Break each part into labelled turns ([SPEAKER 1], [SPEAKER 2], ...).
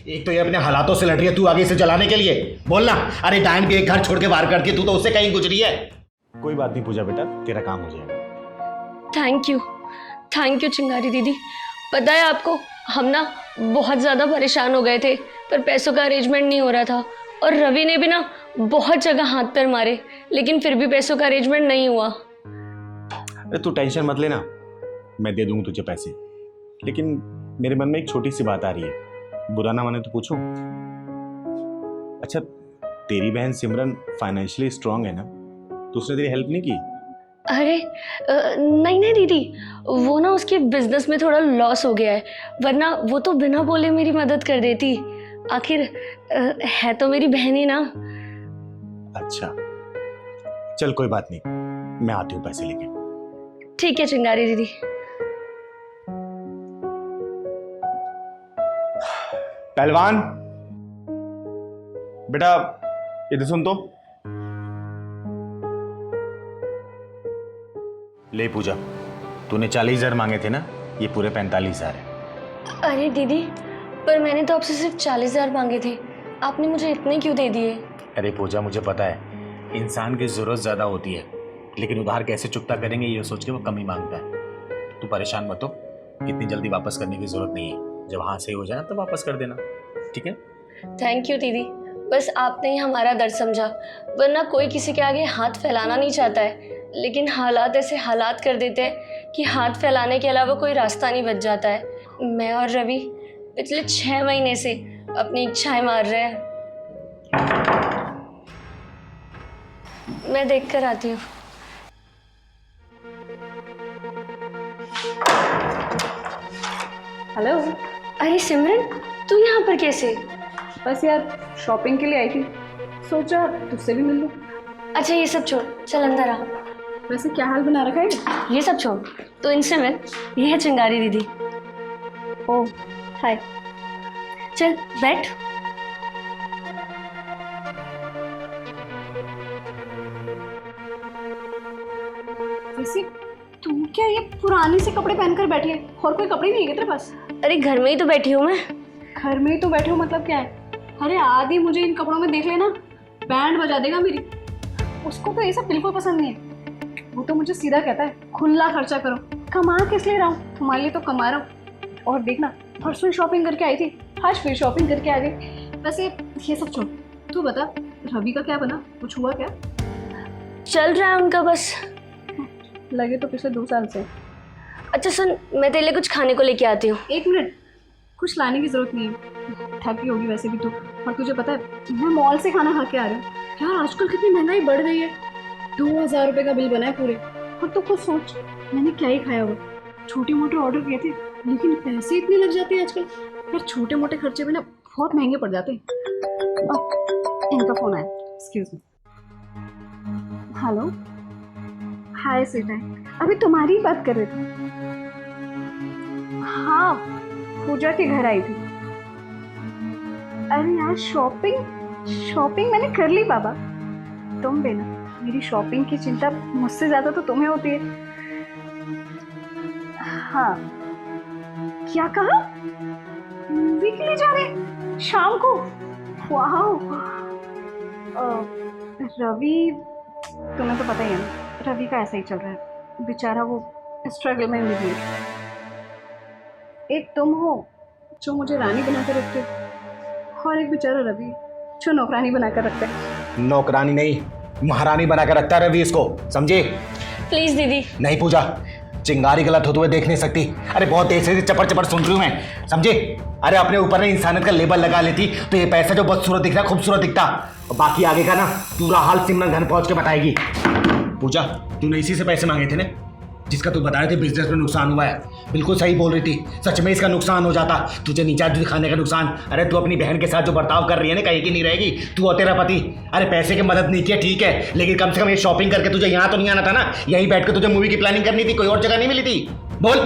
[SPEAKER 1] एक तो ये अपने हालातों से लड़ रही है, तू आगे से जलाने के लिए बोलना। अरे डायन भी एक घर छोड़ के बाहर करती है, तू तो उससे कहीं गुजरी है। कोई बात नहीं पूजा बेटा, तेरा काम हो जाएगा।
[SPEAKER 2] थैंक यू चिंगारी दीदी। पता है आपको, हम ना बहुत ज़्यादा परेशान हो गए थे, पर पैसों का अरेंजमेंट नहीं हो रहा था। और रवि ने भी ना बहुत जगह हाथ पैर मारे, लेकिन फिर भी पैसों का अरेंजमेंट नहीं हुआ।
[SPEAKER 1] अरे तू टेंशन मत लेना, मैं दे दूंगा तुझे पैसे। लेकिन मेरे मन में एक छोटी सी बात आ रही है, बुरा ना माने तो पूछूं? अच्छा, तेरी बहन सिमरन फाइनेंशियली स्ट्रांग है ना, तो उसने तेरी हेल्प नहीं की?
[SPEAKER 2] अरे नहीं दीदी, वो ना उसके बिजनेस में थोड़ा लॉस हो गया है, वरना वो तो बिना बोले मेरी मदद कर देती। आखिर है तो मेरी बहन ही ना।
[SPEAKER 1] अच्छा चल कोई बात नहीं, मैं आती हूँ पैसे लेके।
[SPEAKER 2] ठीक है चिंगारी दीदी।
[SPEAKER 1] पहलवान बेटा इधर सुन तो। ले पूजा, तूने 40,000 मांगे थे ना, ये पूरे 45,000 है।
[SPEAKER 2] अरे दीदी, पर मैंने तो आपसे सिर्फ 40,000 मांगे थे, आपने मुझे इतने क्यों दे दिए?
[SPEAKER 1] अरे पूजा, मुझे पता है इंसान की जरूरत ज्यादा होती है, लेकिन उधार कैसे चुकता करेंगे ये सोच के वो कम ही मांगता है। तू परेशान मत हो, इतनी जल्दी वापस करने की जरूरत नहीं है। जब हाँ सही हो जाए तो वापस कर देना, ठीक है?
[SPEAKER 2] थैंक यू दीदी, बस आपने ही हमारा दर्द समझा, वरना कोई किसी के आगे हाथ फैलाना नहीं चाहता है, लेकिन हालात ऐसे हालात कर देते हैं कि हाथ फैलाने के अलावा कोई रास्ता नहीं बच जाता है। मैं और रवि पिछले 6 महीने से अपनी इच्छाएं मार रहे हैं। मैं देख कर आती हूँ।
[SPEAKER 3] हेलो।
[SPEAKER 2] अरे सिमरन, तू यहाँ पर कैसे?
[SPEAKER 3] बस यार शॉपिंग के लिए आई थी, सोचा तुझसे भी मिल लूं।
[SPEAKER 2] अच्छा ये सब छोड़, चल अंदर आ।
[SPEAKER 3] वैसे क्या हाल बना रखा है?
[SPEAKER 2] ये सब छोड़, तो इनसे मिल, ये है चिंगारी दीदी।
[SPEAKER 3] ओह हाय।
[SPEAKER 2] चल बैठ।
[SPEAKER 3] वैसे तू क्या ये पुराने से कपड़े पहनकर बैठी है, और कोई कपड़े नहीं है तेरे पास?
[SPEAKER 2] अरे घर में ही तो बैठी हूँ मैं।
[SPEAKER 3] घर में ही तो बैठे हो मतलब क्या है? अरे आदि मुझे इन कपड़ों में देख लेना, बैंड बजा देगा मेरी। उसको तो ये सब बिल्कुल पसंद नहीं है। वो तो मुझे सीधा कहता है खुला खर्चा करो। कमा किस लिए रहा हूँ? तुम्हारे लिए तो कमा रहा हूँ। और देखना, परसों शॉपिंग करके आई थी, आज फिर शॉपिंग करके आ गई। वैसे ये सब छोड़, तू बता रवि का क्या बना? कुछ हुआ क्या?
[SPEAKER 2] चल रहा है उनका बस।
[SPEAKER 3] लगे तो पिछले 2 साल से।
[SPEAKER 2] अच्छा सुन, मैं तेरे लिए कुछ खाने को लेके आती हूँ।
[SPEAKER 3] 1 मिनट, कुछ लाने की जरूरत नहीं है, थकी होगी वैसे भी तू। और तुझे पता है मैं मॉल से खाना खा के आ रही हूँ। यार आजकल कितनी महंगाई बढ़ गई है, 2,000 रुपये का बिल बना है पूरे। और तू खुद सोच, मैंने क्या ही खाया होगा। छोटे मोटे ऑर्डर किए थे, लेकिन पैसे इतने लग जाते हैं आजकल। यार छोटे मोटे खर्चे भी ना बहुत महंगे पड़ जाते हैं। इनका फोन आया, एक्सक्यूज मी। हेलो, हाय सीता, अभी तुम्हारी ही बात कर रहे थे। हाँ, पूजा के घर आई थी। अरे यार शॉपिंग मैंने कर ली बाबा। तुम भी ना, मेरी शॉपिंग की चिंता मुझसे ज्यादा तो तुम्हें होती है। हाँ, क्या कहा? मूवी के लिए जा रहे शाम को? वाह। रवि, तुम्हें तो पता ही है ना, रवि का ऐसा ही चल रहा है बेचारा, वो स्ट्रगल में भी है। एक तुम हो जो मुझे रानी बना कर रखते हो, और एक बेचारा रवि जो नौकरानी बना कर रखता है।
[SPEAKER 1] नौकरानी नहीं, महारानी बना कर रखता है रवि इसको, समझे?
[SPEAKER 2] प्लीज दीदी।
[SPEAKER 1] नहीं पूजा, चिंगारी गलत होते हुए देख नहीं सकती। अरे बहुत देर से चपर चपर सुन रही हूँ मैं, समझे? अरे अपने ऊपर ने इंसानियत का लेबल लगा लेती तो ये पैसा जो बदसूरत दिख रहा है खूबसूरत दिखता, और बाकी आगे का ना पूरा हाल सिमरन घर पहुंच के बताएगी। पूजा, तूने इसी से पैसे मांगे थे ना, जिसका तू बता रहे थे बिजनेस में नुकसान हुआ है। बिल्कुल सही बोल रही थी, सच में इसका नुकसान हो जाता, तुझे नीचा दिखाने का नुकसान। अरे तू अपनी बहन के साथ जो बर्ताव कर रही है ना, कहीं की नहीं रहेगी तू और तेरा पति। अरे पैसे की मदद नहीं किया ठीक है, लेकिन कम से कम ये शॉपिंग करके तुझे यहाँ तो नहीं आना था ना, यहीं बैठ के तुझे मूवी की प्लानिंग करनी थी, कोई और जगह नहीं मिली थी। बोल,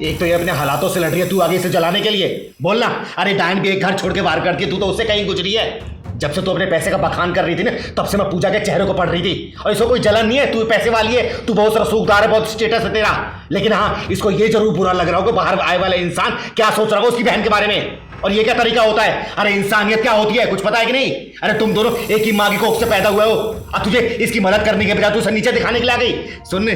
[SPEAKER 1] एक तो ये अपने हालातों से लड़ रही है, तू आगे से जलाने के लिए बोलना। अरे डायन भी एक घर छोड़ के बाहर करती है, तू तो उससे कहीं गुजरी है। जब से तू अपने पैसे का बखान कर रही थी ना, तब से मैं पूजा के चेहरे को पढ़ रही थी। और इसको कोई जलन नहीं है, तू पैसे वाली है, तू बहुत रसूखदार है, बहुत स्टेटस है तेरा। लेकिन हाँ, इसको ये जरूर बुरा लग रहा होगा बाहर आए वाला इंसान क्या सोच रहा होगा उसकी बहन के बारे में। और ये क्या तरीका होता है? अरे इंसानियत क्या होती है कुछ पता है कि नहीं? अरे तुम दोनों एक ही माँ की कोख से पैदा हुए हो और तुझे इसकी मदद करने के बजाय तू नीचे दिखाने के लिए आ गई। सुन,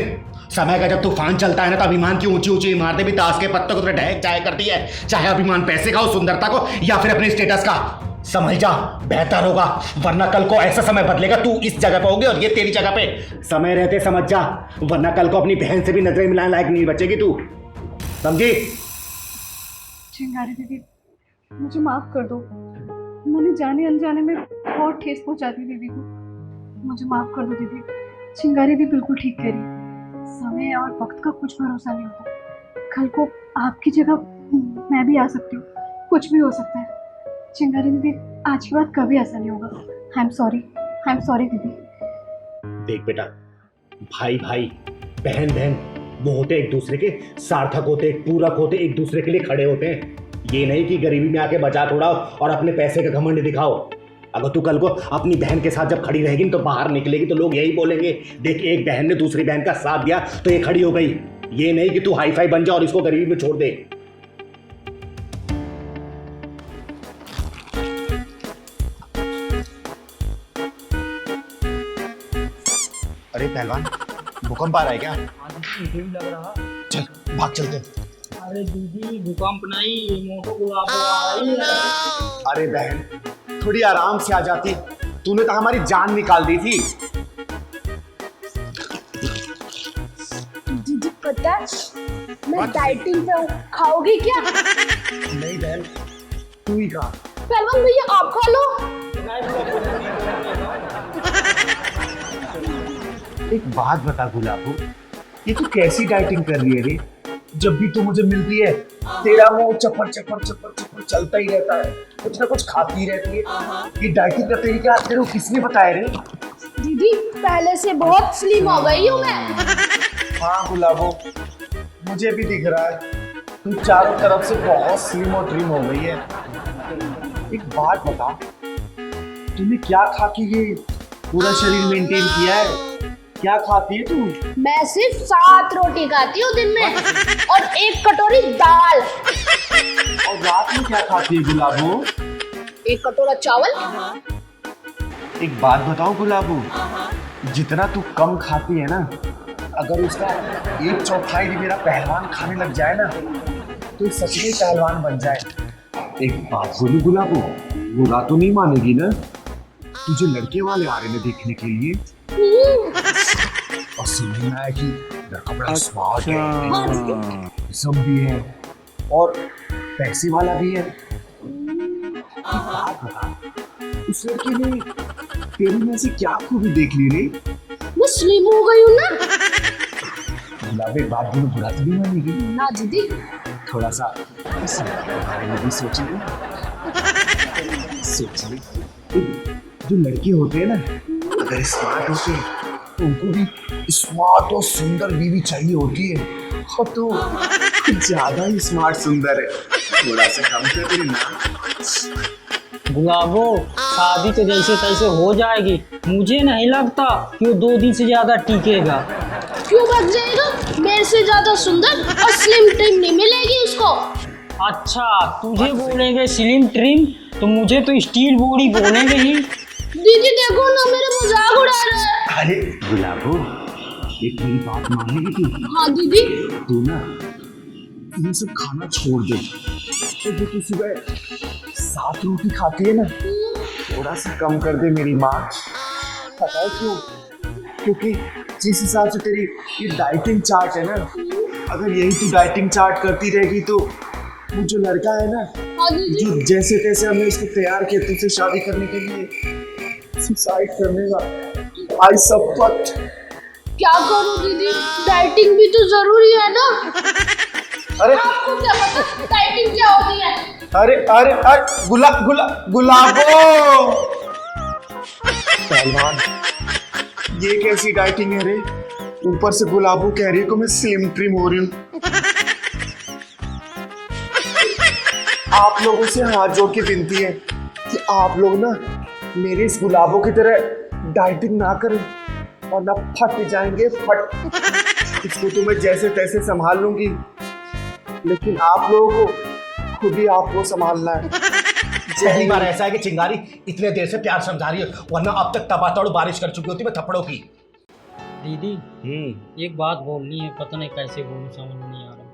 [SPEAKER 1] समय का जब तूफान चलता है ना तो अभिमान की ऊंची ऊंची इमारतें भी ताश के पत्तों की तरह ढह जाया करती है। चाहे अभिमान पैसे का हो, सुंदरता को, या फिर अपने स्टेटस का। समझ जा, बेहतर होगा, वरना कल को ऐसा समय बदलेगा तू इस जगह पे होगी और ये तेरी जगह पे। समय रहते समझ जा, वरना कल को अपनी बहन से भी नजरें मिलाने लायक नहीं बचेगी तू, समझी?
[SPEAKER 3] चिंगारी दीदी, मुझे माफ कर दो। मैंने जाने अनजाने में बहुत ठेस पहुंचा दी दीदी को। मुझे माफ कर दो दीदी। चिंगारी दी बिल्कुल ठीक कह रही। समय और वक्त का कुछ भरोसा नहीं होता। कल को आपकी जगह मैं भी आ सकती हूँ, कुछ भी हो सकता है। चिंगारी दीदी, आज के बाद कभी ऐसा नहीं होगा। आई एम सॉरी दीदी।
[SPEAKER 1] देख बेटा, भाई भाई, बहन बहन वो होते एक दूसरे के सार्थक होते, पूरक होते, एक दूसरे के लिए खड़े होते हैं। ये नहीं कि गरीबी में आके बचा तोड़ाओ और अपने पैसे का घमंड दिखाओ। अगर तू कल को अपनी बहन के साथ जब खड़ी रहेगी तो बाहर निकलेगी तो लोग यही बोलेंगे, देख एक बहन ने दूसरी बहन का साथ दिया तो ये खड़ी हो गई। ये नहीं कि तू हाई फाई बन जा और इसको गरीबी में छोड़ दे। अरे पहलवान, भूकंप आ रहा है क्या?
[SPEAKER 4] मुझे भी लग रहा।
[SPEAKER 1] चल भाग चलते।
[SPEAKER 4] अरे दीदी, भूकंप नहीं, मोटो गुलाब आ रही है।
[SPEAKER 1] अरे बहन, थोड़ी आराम से आ जाती, तूने तो हमारी जान निकाल दी थी।
[SPEAKER 5] दीदी पता है मैं डाइटिंग पे हूँ, खाओगी क्या?
[SPEAKER 1] नहीं बहन, तू ही खा।
[SPEAKER 5] पहलवान भैया आप खा लो।
[SPEAKER 1] एक बात बता गुलाबो, ये तू कैसी डाइटिंग कर रही है रे? जब भी तू मुझे मिलती है तेरा मुंह चपर चपर चपर चपर चलता ही रहता है, कुछ ना कुछ खाती ही रहती है। ये डाइटिंग का तरीका तेरे को किसने बताया रे?
[SPEAKER 5] दीदी पहले से बहुत स्लिम हो गई हूँ मैं।
[SPEAKER 1] हाँ गुलाबो, मुझे भी दिख रहा है तू चारों तरफ से बहुत स्लिम और ट्रिम हो गई है। एक बात बता, तूने क्या खा के ये पूरा शरीर मेंटेन किया है? क्या खाती है तू?
[SPEAKER 5] मैं सिर्फ 7 रोटी खाती हूँ दिन में और 1 कटोरी दाल।
[SPEAKER 1] और रात में क्या खाती है गुलाबो?
[SPEAKER 5] 1 कटोरा चावल।
[SPEAKER 1] एक बात बताओ गुलाबो, जितना तू कम खाती है ना, अगर उसका 1/4 भी मेरा पहलवान खाने लग जाए ना तो सच में पहलवान बन जाए। एक बात बोलूं गुलाबो, बुरा तो नहीं मानेगी ना? तुझे लड़के वाले आ रहे हैं देखने के लिए और सुनने में आया कि लड़का बड़ा स्मार्ट है, सब भी है और पैसे वाला भी है। एक बात बता, उस लड़के ने तेरे में से क्या खूबी देख ली रे?
[SPEAKER 5] मैं स्लिम हो गई हूँ ना।
[SPEAKER 1] गुलाब, एक बात बोलो, बुरा तो नहीं मानेगी
[SPEAKER 5] ना दीदी।
[SPEAKER 1] थोड़ा सा इस बारे में भी सोचिए। जो लड़के होते हैं ना, अगर स्मार्ट होते हैं तो उनको भी स्मार्ट और सुंदर बीवी चाहिए होती है। और तो ज्यादा ही स्मार्ट सुंदर है, थोड़ा सा कम कर दे ना।
[SPEAKER 4] गुलाबो, शादी तो जैसे तैसे हो जाएगी। मुझे नहीं लगता कि वो 2 दिन से ज्यादा टिकेगा।
[SPEAKER 5] क्यों बच जाएगा? मेरे से ज्यादा सुंदर और स्लिम ट्रिम नहीं मिलेगी उसको।
[SPEAKER 4] अच्छा, तुझे बोलेंगे स्लिम ट्रिम तो मुझे तो स्टील बॉडी बोलेंगे ही।
[SPEAKER 5] दीदी देखो ना, मेरा मजाक उड़ा रहा है।
[SPEAKER 1] अरे गुलाबो, एक मेरी बात मानेगी?
[SPEAKER 5] हाँ दीदी।
[SPEAKER 1] तू ना ये सब खाना छोड़ दे। तो जो तू सुबह 7 रोटी खाती है ना, थोड़ा सा कम कर दे मेरी माँ। पता है क्यों? क्योंकि जिस हिसाब से तेरी ये डाइटिंग चार्ट है ना, अगर यही तू डाइटिंग चार्ट करती रहेगी तो वो जो लड़का है ना,
[SPEAKER 5] हाँ दीदी।
[SPEAKER 1] जो जैसे तैसे हमने उसको तैयार किया तुझसे शादी करने के लिए, सुसाइड करने का। आई शपथ।
[SPEAKER 5] क्या करूं दीदी, डाइटिंग भी तो जरूरी है ना।
[SPEAKER 1] अरे
[SPEAKER 5] आपको क्या पता डाइटिंग क्या होती है?
[SPEAKER 1] अरे अरे अरे गुलाबो, पहलवान ये कैसी डाइटिंग है रे? ऊपर से गुलाबो कह रही है कि मैं स्लिम ट्रिम हो रही हूँ। आप लोगों से हाथ जोड़ के विनती है कि आप लोग ना मेरे इस गुलाबों की तरह डाइटिंग ना करें और ना फट जाएंगे, फट। इसको तो मैं जैसे तैसे संभाल लूंगी, लेकिन आप लोगों को
[SPEAKER 6] खुद ही आपको संभालना है।
[SPEAKER 1] पहली बार ऐसा है कि चिंगारी इतने देर से प्यार समझा रही है, वरना अब तक तबातड़ बारिश कर चुकी होती मैं थप्पड़ों की।
[SPEAKER 4] दीदी एक बात बोलनी है, पता नहीं कैसे बोलूं, समझ में नहीं आ रहा।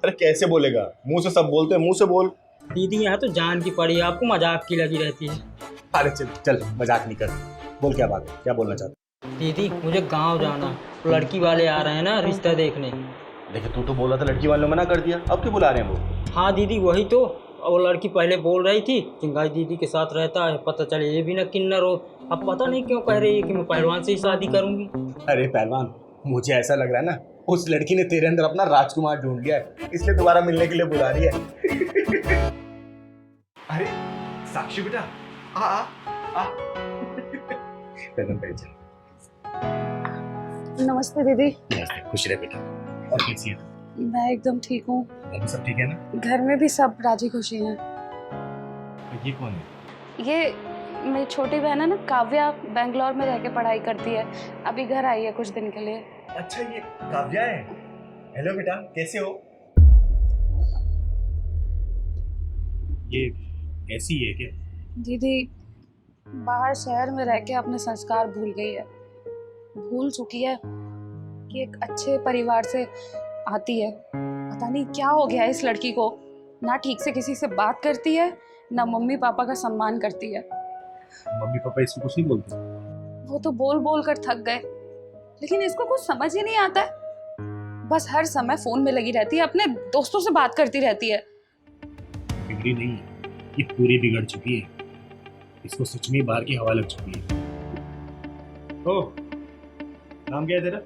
[SPEAKER 6] अरे कैसे बोलेगा, मुंह से सब बोलते हैं, मुंह से बोल।
[SPEAKER 4] दीदी यहाँ तो जान की पड़ी है, आपको मजाक की लगी रहती है।
[SPEAKER 1] अरे चल चल मजाक नहीं कर, बोल क्या बात है, क्या बोलना चाहता
[SPEAKER 4] दीदी मुझे गांव जाना, तो लड़की वाले आ रहे हैं ना रिश्ता देखने।
[SPEAKER 1] देखो तू तो बोला था लड़की वालों ने मना कर दिया, अब क्यों बुला रहे हैं वो?
[SPEAKER 4] हाँ दीदी वही तो, वो लड़की पहले बोल रही थी चिंगारी दीदी के साथ रहता है, पता चले ये भी ना किन्नर हो। अब पता नहीं क्यों कह रही है कि मैं पहलवान से ही शादी करूंगी।
[SPEAKER 1] अरे पहलवान, मुझे ऐसा लग रहा है ना उस लड़की ने तेरे अंदर अपना राजकुमार ढूंढ लिया है, इसलिए दोबारा मिलने के लिए बुला रही है। अरे साक्षी बेटा, आ आ आ।
[SPEAKER 3] नमस्ते दीदी।
[SPEAKER 1] खुश रहे बेटा। और कैसी है?
[SPEAKER 3] मैं एकदम ठीक हूँ।
[SPEAKER 1] घर में सब ठीक है ना?
[SPEAKER 3] घर में भी सब राजी खुशी हैं।
[SPEAKER 1] ये कौन है?
[SPEAKER 3] ये मेरी छोटी बहन है ना काव्या, बेंगलोर में रह के पढ़ाई करती है, अभी घर आई है कुछ दिन के लिए।
[SPEAKER 1] अच्छा ये काव्या है। हेलो बेटा, कैसे हो? ये ऐसी है क्या?
[SPEAKER 3] दीदी बाहर शहर में रह के अपने संस्कार भूल गई है, भूल चुकी है कि एक अच्छे परिवार से आती है। पता नहीं क्या हो गया है इस लड़की को, ना ठीक से किसी से बात करती है, ना मम्मी पापा का सम्मान करती है।
[SPEAKER 1] मम्मी पापा इसको कुछ नहीं बोलते?
[SPEAKER 3] वो तो बोल बोल कर थक गए, लेकिन इसको कुछ समझ ही नहीं आता है। बस हर समय फोन में लगी रहती है, अपने दोस्तों से बात करती रहती है।
[SPEAKER 7] बिगड़ी नहीं है, ये पूरी बिगड़ चुकी है, इसको सच में बाहर की हवा लग चुकी है। ओ, नाम क्या है तेरा?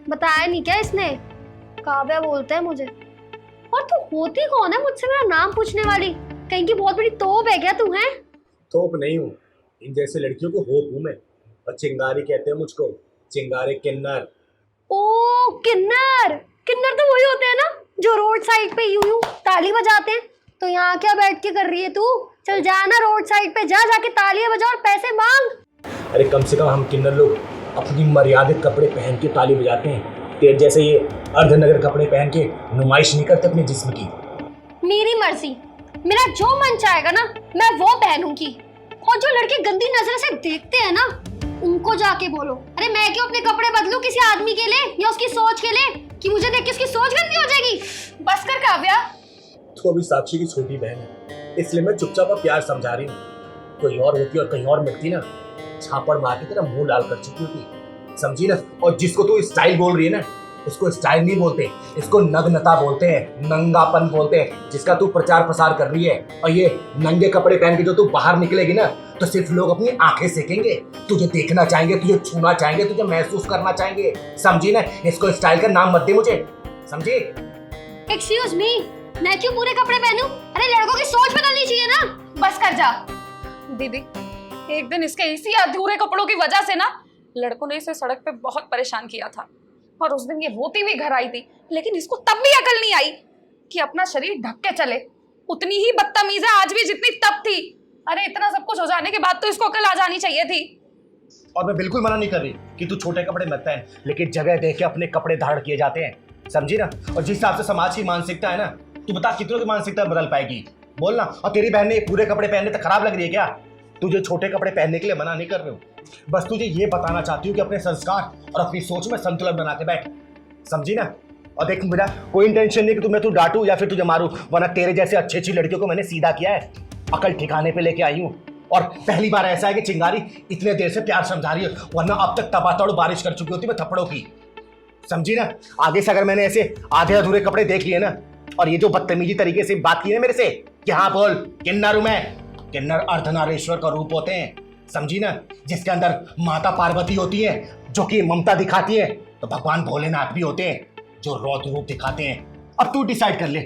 [SPEAKER 5] बताया नहीं क्या इसने? काव्या बोलता है मुझे। और तू होती कौन है मुझसे मेरा नाम पूछने वाली? कहीं की बहुत बड़ी तोप है क्या तू? है
[SPEAKER 1] तोप नहीं हूँ, इन जैसे लड़कियों को होप हूँ मैं। और चिंगारी कहते हैं मुझको, चिंगारी किन्नर।
[SPEAKER 5] ओ किन्नर, किन्नर तो वही होते हैं ना जो रोड साइड पे यूं यूं ताली बजाते हैं। तो यहाँ क्या बैठ के कर रही है तू? चल जा ना रोड साइड पे, जा जाके तालियां बजा और पैसे मांग।
[SPEAKER 1] अरे कम से कम हम किन्नर लोग अपनी मर्यादित कपड़े पहन के ताली बजाते हैं, तेरे जैसे ये अर्धनगर कपड़े पहन के नुमाइश नहीं करते अपने जिस्म की।
[SPEAKER 5] मेरी मर्जी, मेरा जो मन चाहेगा ना मैं वो पहनूंगी। और जो लड़के गंदी नजर से देखते हैं ना उनको जाके बोलो, अरे मैं क्यों अपने कपड़े बदलूं किसी आदमी के लिए या उसकी सोच के लिए कि मुझे देख के उसकी सोच गंदी हो जाएगी। बस कर काव्या।
[SPEAKER 1] तो अभी साक्षी की छोटी बहन है, इसलिए मैं चुपचाप और प्यार समझा रही हूँ। कोई और होती और कहीं और मिलती ना, छापड़ मार के तेरा मुंह लाल कर चुकी होती, समझी ना। और जिसको तू स्टाइल बोल रही है ना, इसको स्टाइल नहीं बोलते, इसको नग्नता बोलते हैं, नंगापन बोलते हैं, जिसका तू प्रचार प्रसार कर रही है। और ये नंगे कपड़े पहन के जो तू बाहर निकलेगी ना, तो सिर्फ लोग अपनी आंखें सेकेंगे, तुझे देखना चाहेंगे, तुझे छूना चाहेंगे, तुझे महसूस करना चाहेंगे, समझी ना। इसको स्टाइल का नाम मत दे मुझे, समझी?
[SPEAKER 5] एक्सक्यूज मी, मैं क्यों पूरे कपड़े पहनूं? अरे लड़कों की सोच बदलनी चाहिए ना।
[SPEAKER 3] बस कर जा। दीदी एक दिन इसके इसी अधूरे कपड़ों की वजह से ना लड़कों ने इसे सड़क पे बहुत परेशान किया था, और उस दिन ये रोती हुई घर आई थी, लेकिन इसको तब भी अकल नहीं आई कि अपना शरीर ढक के चले। उतनी ही बदतमीज है आज भी जितनी तब थी। अरे इतना सब कुछ हो जाने के बाद तो इसको अकल आ जानी चाहिए थी।
[SPEAKER 1] और मैं बिल्कुल मना नहीं कर रही कि तू छोटे कपड़े मत पहन, लेकिन जगह देख के अपने कपड़े धारण किए जाते हैं, समझी ना। और जिस हिसाब से समाज की मानसिकता है ना, तू बता कितनों की मानसिकता बदल पाएगी, बोलना। और तेरी बहन ने पूरे कपड़े पहनने तो खराब लग रही है क्या? तुझे छोटे कपड़े पहनने के लिए मना नहीं कर रही हूँ, बस तुझे ये बताना चाहती हूँ कि अपने संस्कार और अपनी सोच में संतुलन बना के बैठ, समझी ना। और देख मेरा कोई इंटेंशन नहीं कि तुम्हें तू डांटू या फिर तुझे मारूं, वरना तेरे जैसे अच्छी अच्छी लड़कियों को मैंने सीधा किया है, अकल ठिकाने पे लेके आई हूँ। और पहली बार ऐसा है कि चिंगारी इतने देर से प्यार समझा रही है, वरना अब तक तबातड़ बारिश कर चुकी होती मैं थप्पड़ों की, समझी ना। आगे से अगर मैंने ऐसे आधे अधूरे कपड़े देख लिए ना, और ये जो बदतमीजी तरीके से बात की है मेरे से कि हाँ बोल किन्नर हूं मैं, किन्नर अर्धनारीश्वर का रूप होते हैं, समझी ना, जिसके अंदर माता पार्वती होती है जो कि ममता दिखाती है, तो भगवान भोलेनाथ भी होते हैं जो रौद्र रूप दिखाते हैं। अब तू डिसाइड कर ले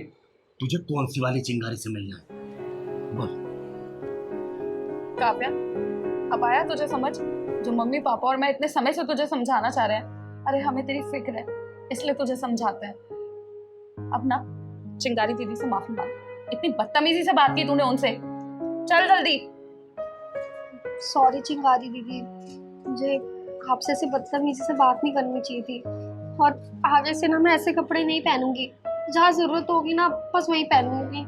[SPEAKER 1] तुझे कौन सी वाली चिंगारी से मिलना है, बोल।
[SPEAKER 3] काव्या अब आया तुझे समझ, जो मम्मी पापा और मैं इतने समय से तुझे समझाना चाह रहे हैं। अरे हमें तेरी फिक्र है इसलिए तुझे समझाते हैं। अब ना चिंगारी दीदी से माफी मांग, इतनी बदतमीजी से बात की तूने उनसे। चल जल्दी।
[SPEAKER 5] सॉरी चिंगारी दीदी, मुझे आपसे ऐसे बदतमीजी से बात नहीं करनी चाहिए थी। और आगे से ना मैं ऐसे कपड़े नहीं पहनूंगी, जहाँ जरूरत होगी ना बस वहीं पहनूंगी।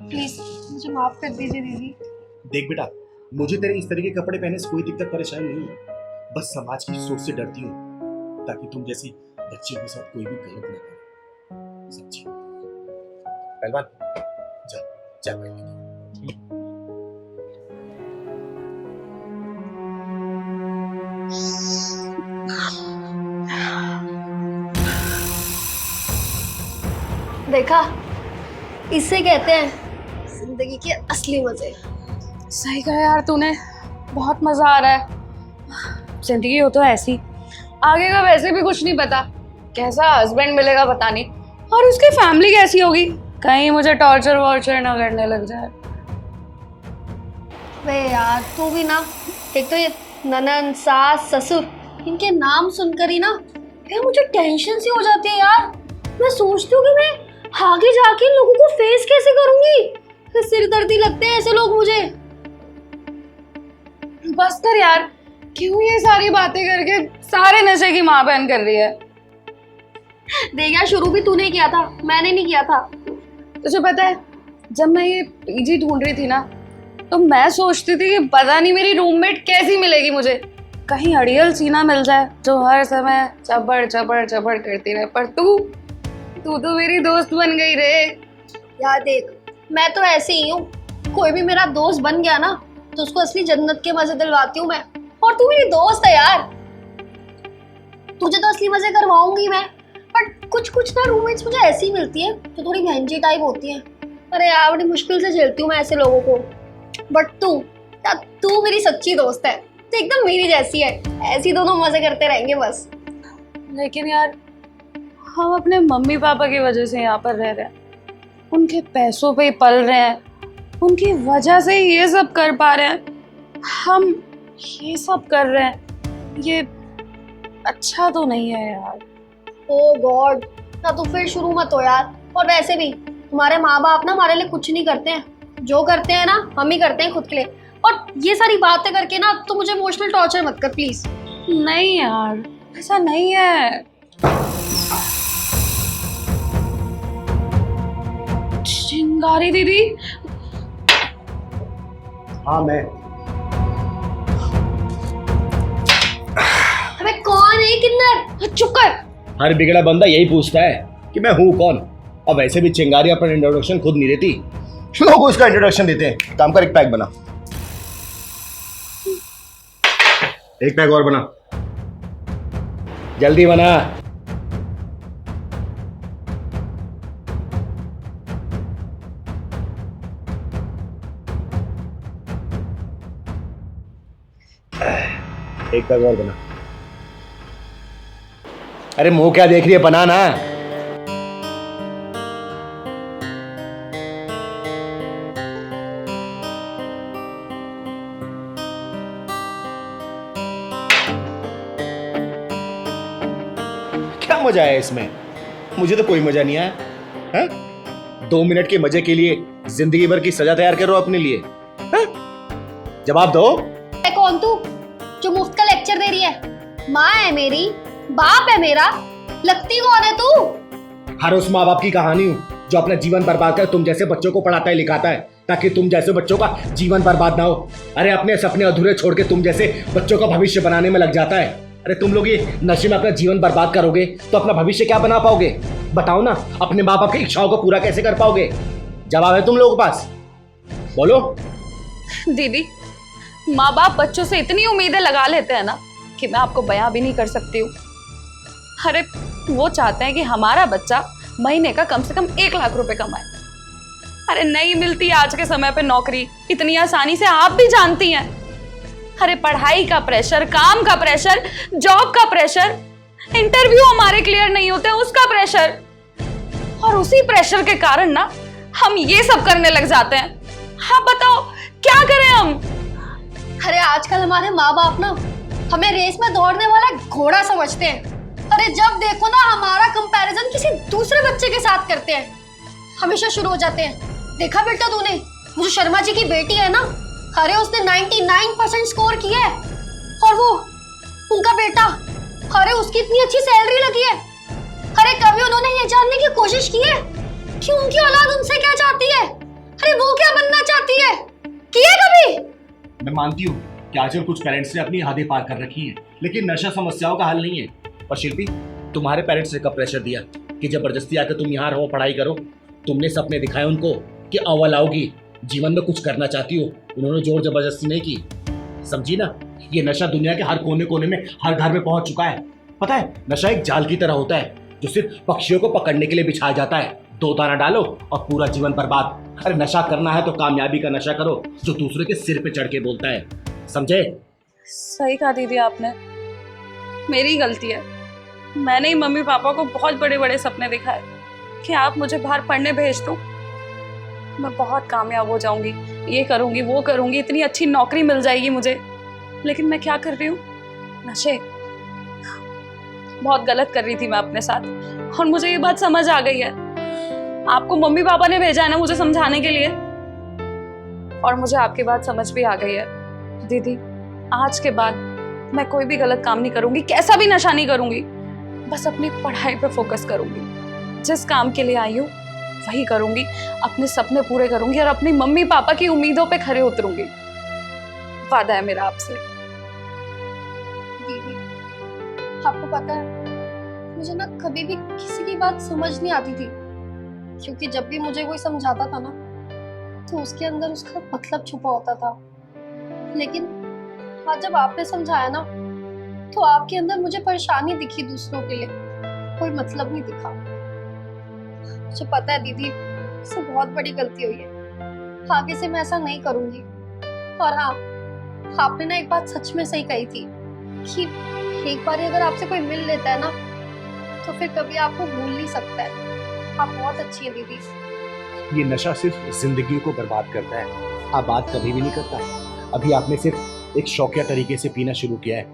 [SPEAKER 3] प्लीज मुझे माफ कर दीजिए दीदी।
[SPEAKER 7] देख बेटा, मुझे तेरे इस तरह के कपड़े पहने से कोई दिक्कत परेशानी नहीं है, बस समाज की सोच से डरती हूँ ताकि तुम जैसी बच्ची के साथ कोई भी गलत ना करे। सच्ची। पहलवान, जा जा पहले।
[SPEAKER 2] देखा, इससे कहते हैं जिंदगी के असली मजे।
[SPEAKER 3] सही कहा यार तूने, बहुत मजा आ रहा है। जिंदगी हो तो ऐसी, आगे का वैसे भी कुछ नहीं पता, कैसा हस्बैंड मिलेगा पता नहीं, और उसकी फैमिली कैसी होगी, कहीं मुझे टॉर्चर वॉर्चर ना करने लग जाए।
[SPEAKER 2] वे यार तू भी ना, एक तो ये ननन सास ससुर, इनके नाम सुनकर ही ना यार मुझे टेंशन सी हो जाती है यार। मैं सोचती हूँ कि मैं आगे जाके इन लोगों को फेस कैसे करूंगी। सिर दर्दी लगते हैं ऐसे लोग मुझे।
[SPEAKER 3] बस कर यार, क्यों ये सारी बातें करके सारे नशे की माँ बहन कर रही है।
[SPEAKER 2] देख यार, शुरू भी तूने किया था, मैंने नहीं किया था।
[SPEAKER 3] तुझे पता है, जब मैं ये पीजी ढूंढ रही थी ना, तो मैं सोचती थी कि पता नहीं मेरी रूममेट कैसी मिलेगी मुझे, कहीं अड़ियल सी ना मिल जाए जो हर समय चबड़ चबड़ चबड़ करती रहे। पर तू तो मेरी दोस्त बन गई रे।
[SPEAKER 2] यार देख, मैं तो ऐसे ही हूँ, कोई भी मेरा दोस्त बन गया ना तो उसको असली जन्नत के मजे दिलवाती हूँ मैं। और तू मेरी दोस्त है यार, तुझे तो असली मजे करवाऊंगी मैं। बट कुछ ना रूममेट्स मुझे ऐसी मिलती है जो थोड़ी बहनजी टाइप होती है। अरे यार बड़ी मुश्किल से झेलती हूँ मैं ऐसे लोगों को। बट तू मेरी सच्ची दोस्त है, तो एकदम मेरी जैसी है। ऐसी दोनों मजे करते रहेंगे बस।
[SPEAKER 3] लेकिन यार हम अपने मम्मी पापा की वजह से यहाँ पर रह रहे हैं, उनके पैसों पे ही पल रहे हैं, उनकी वजह से ही ये सब कर पा रहे हैं। हम ये सब कर रहे हैं, ये अच्छा तो नहीं है यार।
[SPEAKER 2] ओ गॉड, ना तो फिर शुरू मत हो यार। और वैसे भी हमारे माँ बाप ना हमारे लिए कुछ नहीं करते हैं, जो करते हैं ना हम ही करते हैं खुद के लिए। और ये सारी बातें करके ना तो मुझे इमोशनल टॉर्चर मत कर प्लीज।
[SPEAKER 3] नहीं यार, ऐसा नहीं है। चिंगारी दीदी।
[SPEAKER 1] हाँ मैं।
[SPEAKER 2] अबे कौन है किन्नर?
[SPEAKER 3] चुप कर।
[SPEAKER 1] हर बिगड़ा बंदा यही पूछता है कि मैं हूँ कौन। अब वैसे भी चिंगारी अपना इंट्रोडक्शन खुद नहीं देती, लोग उसका इंट्रोडक्शन देते हैं। काम कर, एक पैक बना, एक पैक और बना, जल्दी बना। एक पैक और बना। अरे मुंह क्या देख रही है, बना ना। क्या मजा आया इसमें? मुझे तो कोई मजा नहीं आया है? 2 मिनट के मजे के लिए जिंदगी भर की सजा तैयार करो अपने लिए है? जवाब दो।
[SPEAKER 2] कौन तू जो मुफ्त का लेक्चर दे रही है? माँ है मेरी, बाप है मेरा, लगती कौन है तू?
[SPEAKER 1] हर उस माँ बाप की कहानी हूँ जो अपना जीवन बर्बाद कर तुम जैसे बच्चों को पढ़ाता है लिखाता है ताकि तुम जैसे बच्चों का जीवन बर्बाद ना हो। अरे अपने सपने अधूरे छोड़ के तुम जैसे बच्चों का भविष्य बनाने में लग जाता है। अरे तुम लोग ये नशे में अपना जीवन बर्बाद करोगे तो अपना भविष्य क्या बना पाओगे? बताओ ना, अपने माँ बाप की इच्छाओं को पूरा कैसे कर पाओगे? जवाब है तुम लोगों के पास, बोलो।
[SPEAKER 3] दीदी, माँ बाप बच्चों से इतनी उम्मीदें लगा लेते हैं ना कि मैं आपको बयां भी नहीं कर सकती हूँ। अरे वो चाहते हैं कि हमारा बच्चा महीने का कम से कम 1 लाख रुपए कमाए। अरे नहीं मिलती आज के समय पे नौकरी इतनी आसानी से, आप भी जानती हैं। अरे पढ़ाई का प्रेशर, काम का प्रेशर, जॉब का प्रेशर, इंटरव्यू हमारे क्लियर नहीं होते उसका प्रेशर, और उसी प्रेशर के कारण ना हम ये सब करने लग जाते हैं। हाँ बताओ क्या करें हम?
[SPEAKER 2] अरे आजकल हमारे माँ बाप ना हमें रेस में दौड़ने वाला घोड़ा समझते हैं। अरे जब देखो ना हमारा कंपैरिजन किसी दूसरे बच्चे के साथ करते हैं, हमेशा शुरू हो जाते हैं। देखा बेटा तूने, वो जो शर्मा जी की बेटी है ना, अरे उसने 99% स्कोर किया है, और वो उनका बेटा, अरे उसकी इतनी अच्छी सैलरी लगी है। अरे कभी उन्होंने ये जानने की कोशिश की है कि उनकी औलाद उनसे क्या चाहती है?
[SPEAKER 5] अरे वो क्या बनना चाहती है? किया कभी?
[SPEAKER 7] मैं मानती हूँ कि आजकल कुछ पेरेंट्स ने अपनी हदें पार कर रखी हैं, लेकिन नशा समस्याओं का हल नहीं है। और शिल्पी, तुम्हारे पेरेंट्स ने कब प्रेशर दिया कि जबरदस्ती आकर तुम यहाँ रहो, पढ़ाई करो? तुमने सपने दिखाए उनको कि अव्वल आओगी, जीवन में कुछ करना चाहती हो। उन्होंने जोर जबरदस्ती नहीं की, समझी ना? ये नशा दुनिया के हर कोने कोने में, हर घर में पहुंच चुका है। पता है, नशा एक जाल की तरह होता है जो सिर्फ पक्षियों को पकड़ने के लिए बिछाया जाता है। 2 दाना डालो और पूरा जीवन बर्बाद। अरे नशा करना है तो कामयाबी का नशा करो जो दूसरे के सिर पे चढ़ के बोलता है, समझे?
[SPEAKER 8] सही कहा दीदी आपने, मेरी गलती है। मैंने ही मम्मी पापा को बहुत बड़े बड़े सपने दिखाए कि आप मुझे बाहर पढ़ने भेज दो, मैं बहुत कामयाब हो जाऊंगी, ये करूंगी वो करूंगी, इतनी अच्छी नौकरी मिल जाएगी मुझे। लेकिन मैं क्या कर रही हूँ? नशे। बहुत गलत कर रही थी मैं अपने साथ, और मुझे ये बात समझ आ गई है। आपको मम्मी पापा ने भेजा है ना मुझे समझाने के लिए, और मुझे आपकी बात समझ भी आ गई है। दीदी, आज के बाद मैं कोई भी गलत काम नहीं करूंगी, कैसा भी नशा नहीं करूंगी, बस अपनी पढ़ाई पे फोकस करूंगी। जिस काम के लिए आई हूँ वही करूंगी, अपने सपने पूरे करूंगी और अपनी मम्मी पापा की उम्मीदों पे खरे उतरूंगी। वादा है मेरा आपसे।
[SPEAKER 5] दीदी, आपको पता है मुझे ना कभी भी किसी की बात समझ नहीं आती थी, क्योंकि जब भी मुझे कोई समझाता था ना तो उसके अंदर उसका मतलब छुपा होता था। लेकिन आज जब आपने समझाया ना तो आपके अंदर मुझे परेशानी दिखी, दूसरों के लिए कोई मतलब नहीं दिखा। मुझे पता है दीदी, इससे बहुत बड़ी गलती हुई है, आगे से मैं ऐसा नहीं करूंगी। और हाँ, आपने ना एक बात सच में सही कही थी कि एक बार अगर आपसे कोई मिल लेता है ना तो फिर कभी आपको भूल नहीं सकता है। आप बहुत अच्छी हैं दीदी।
[SPEAKER 7] ये नशा सिर्फ जिंदगी को बर्बाद करता है, आबाद कभी भी नहीं करता। अभी आपने सिर्फ एक शौकिया तरीके से पीना शुरू किया है,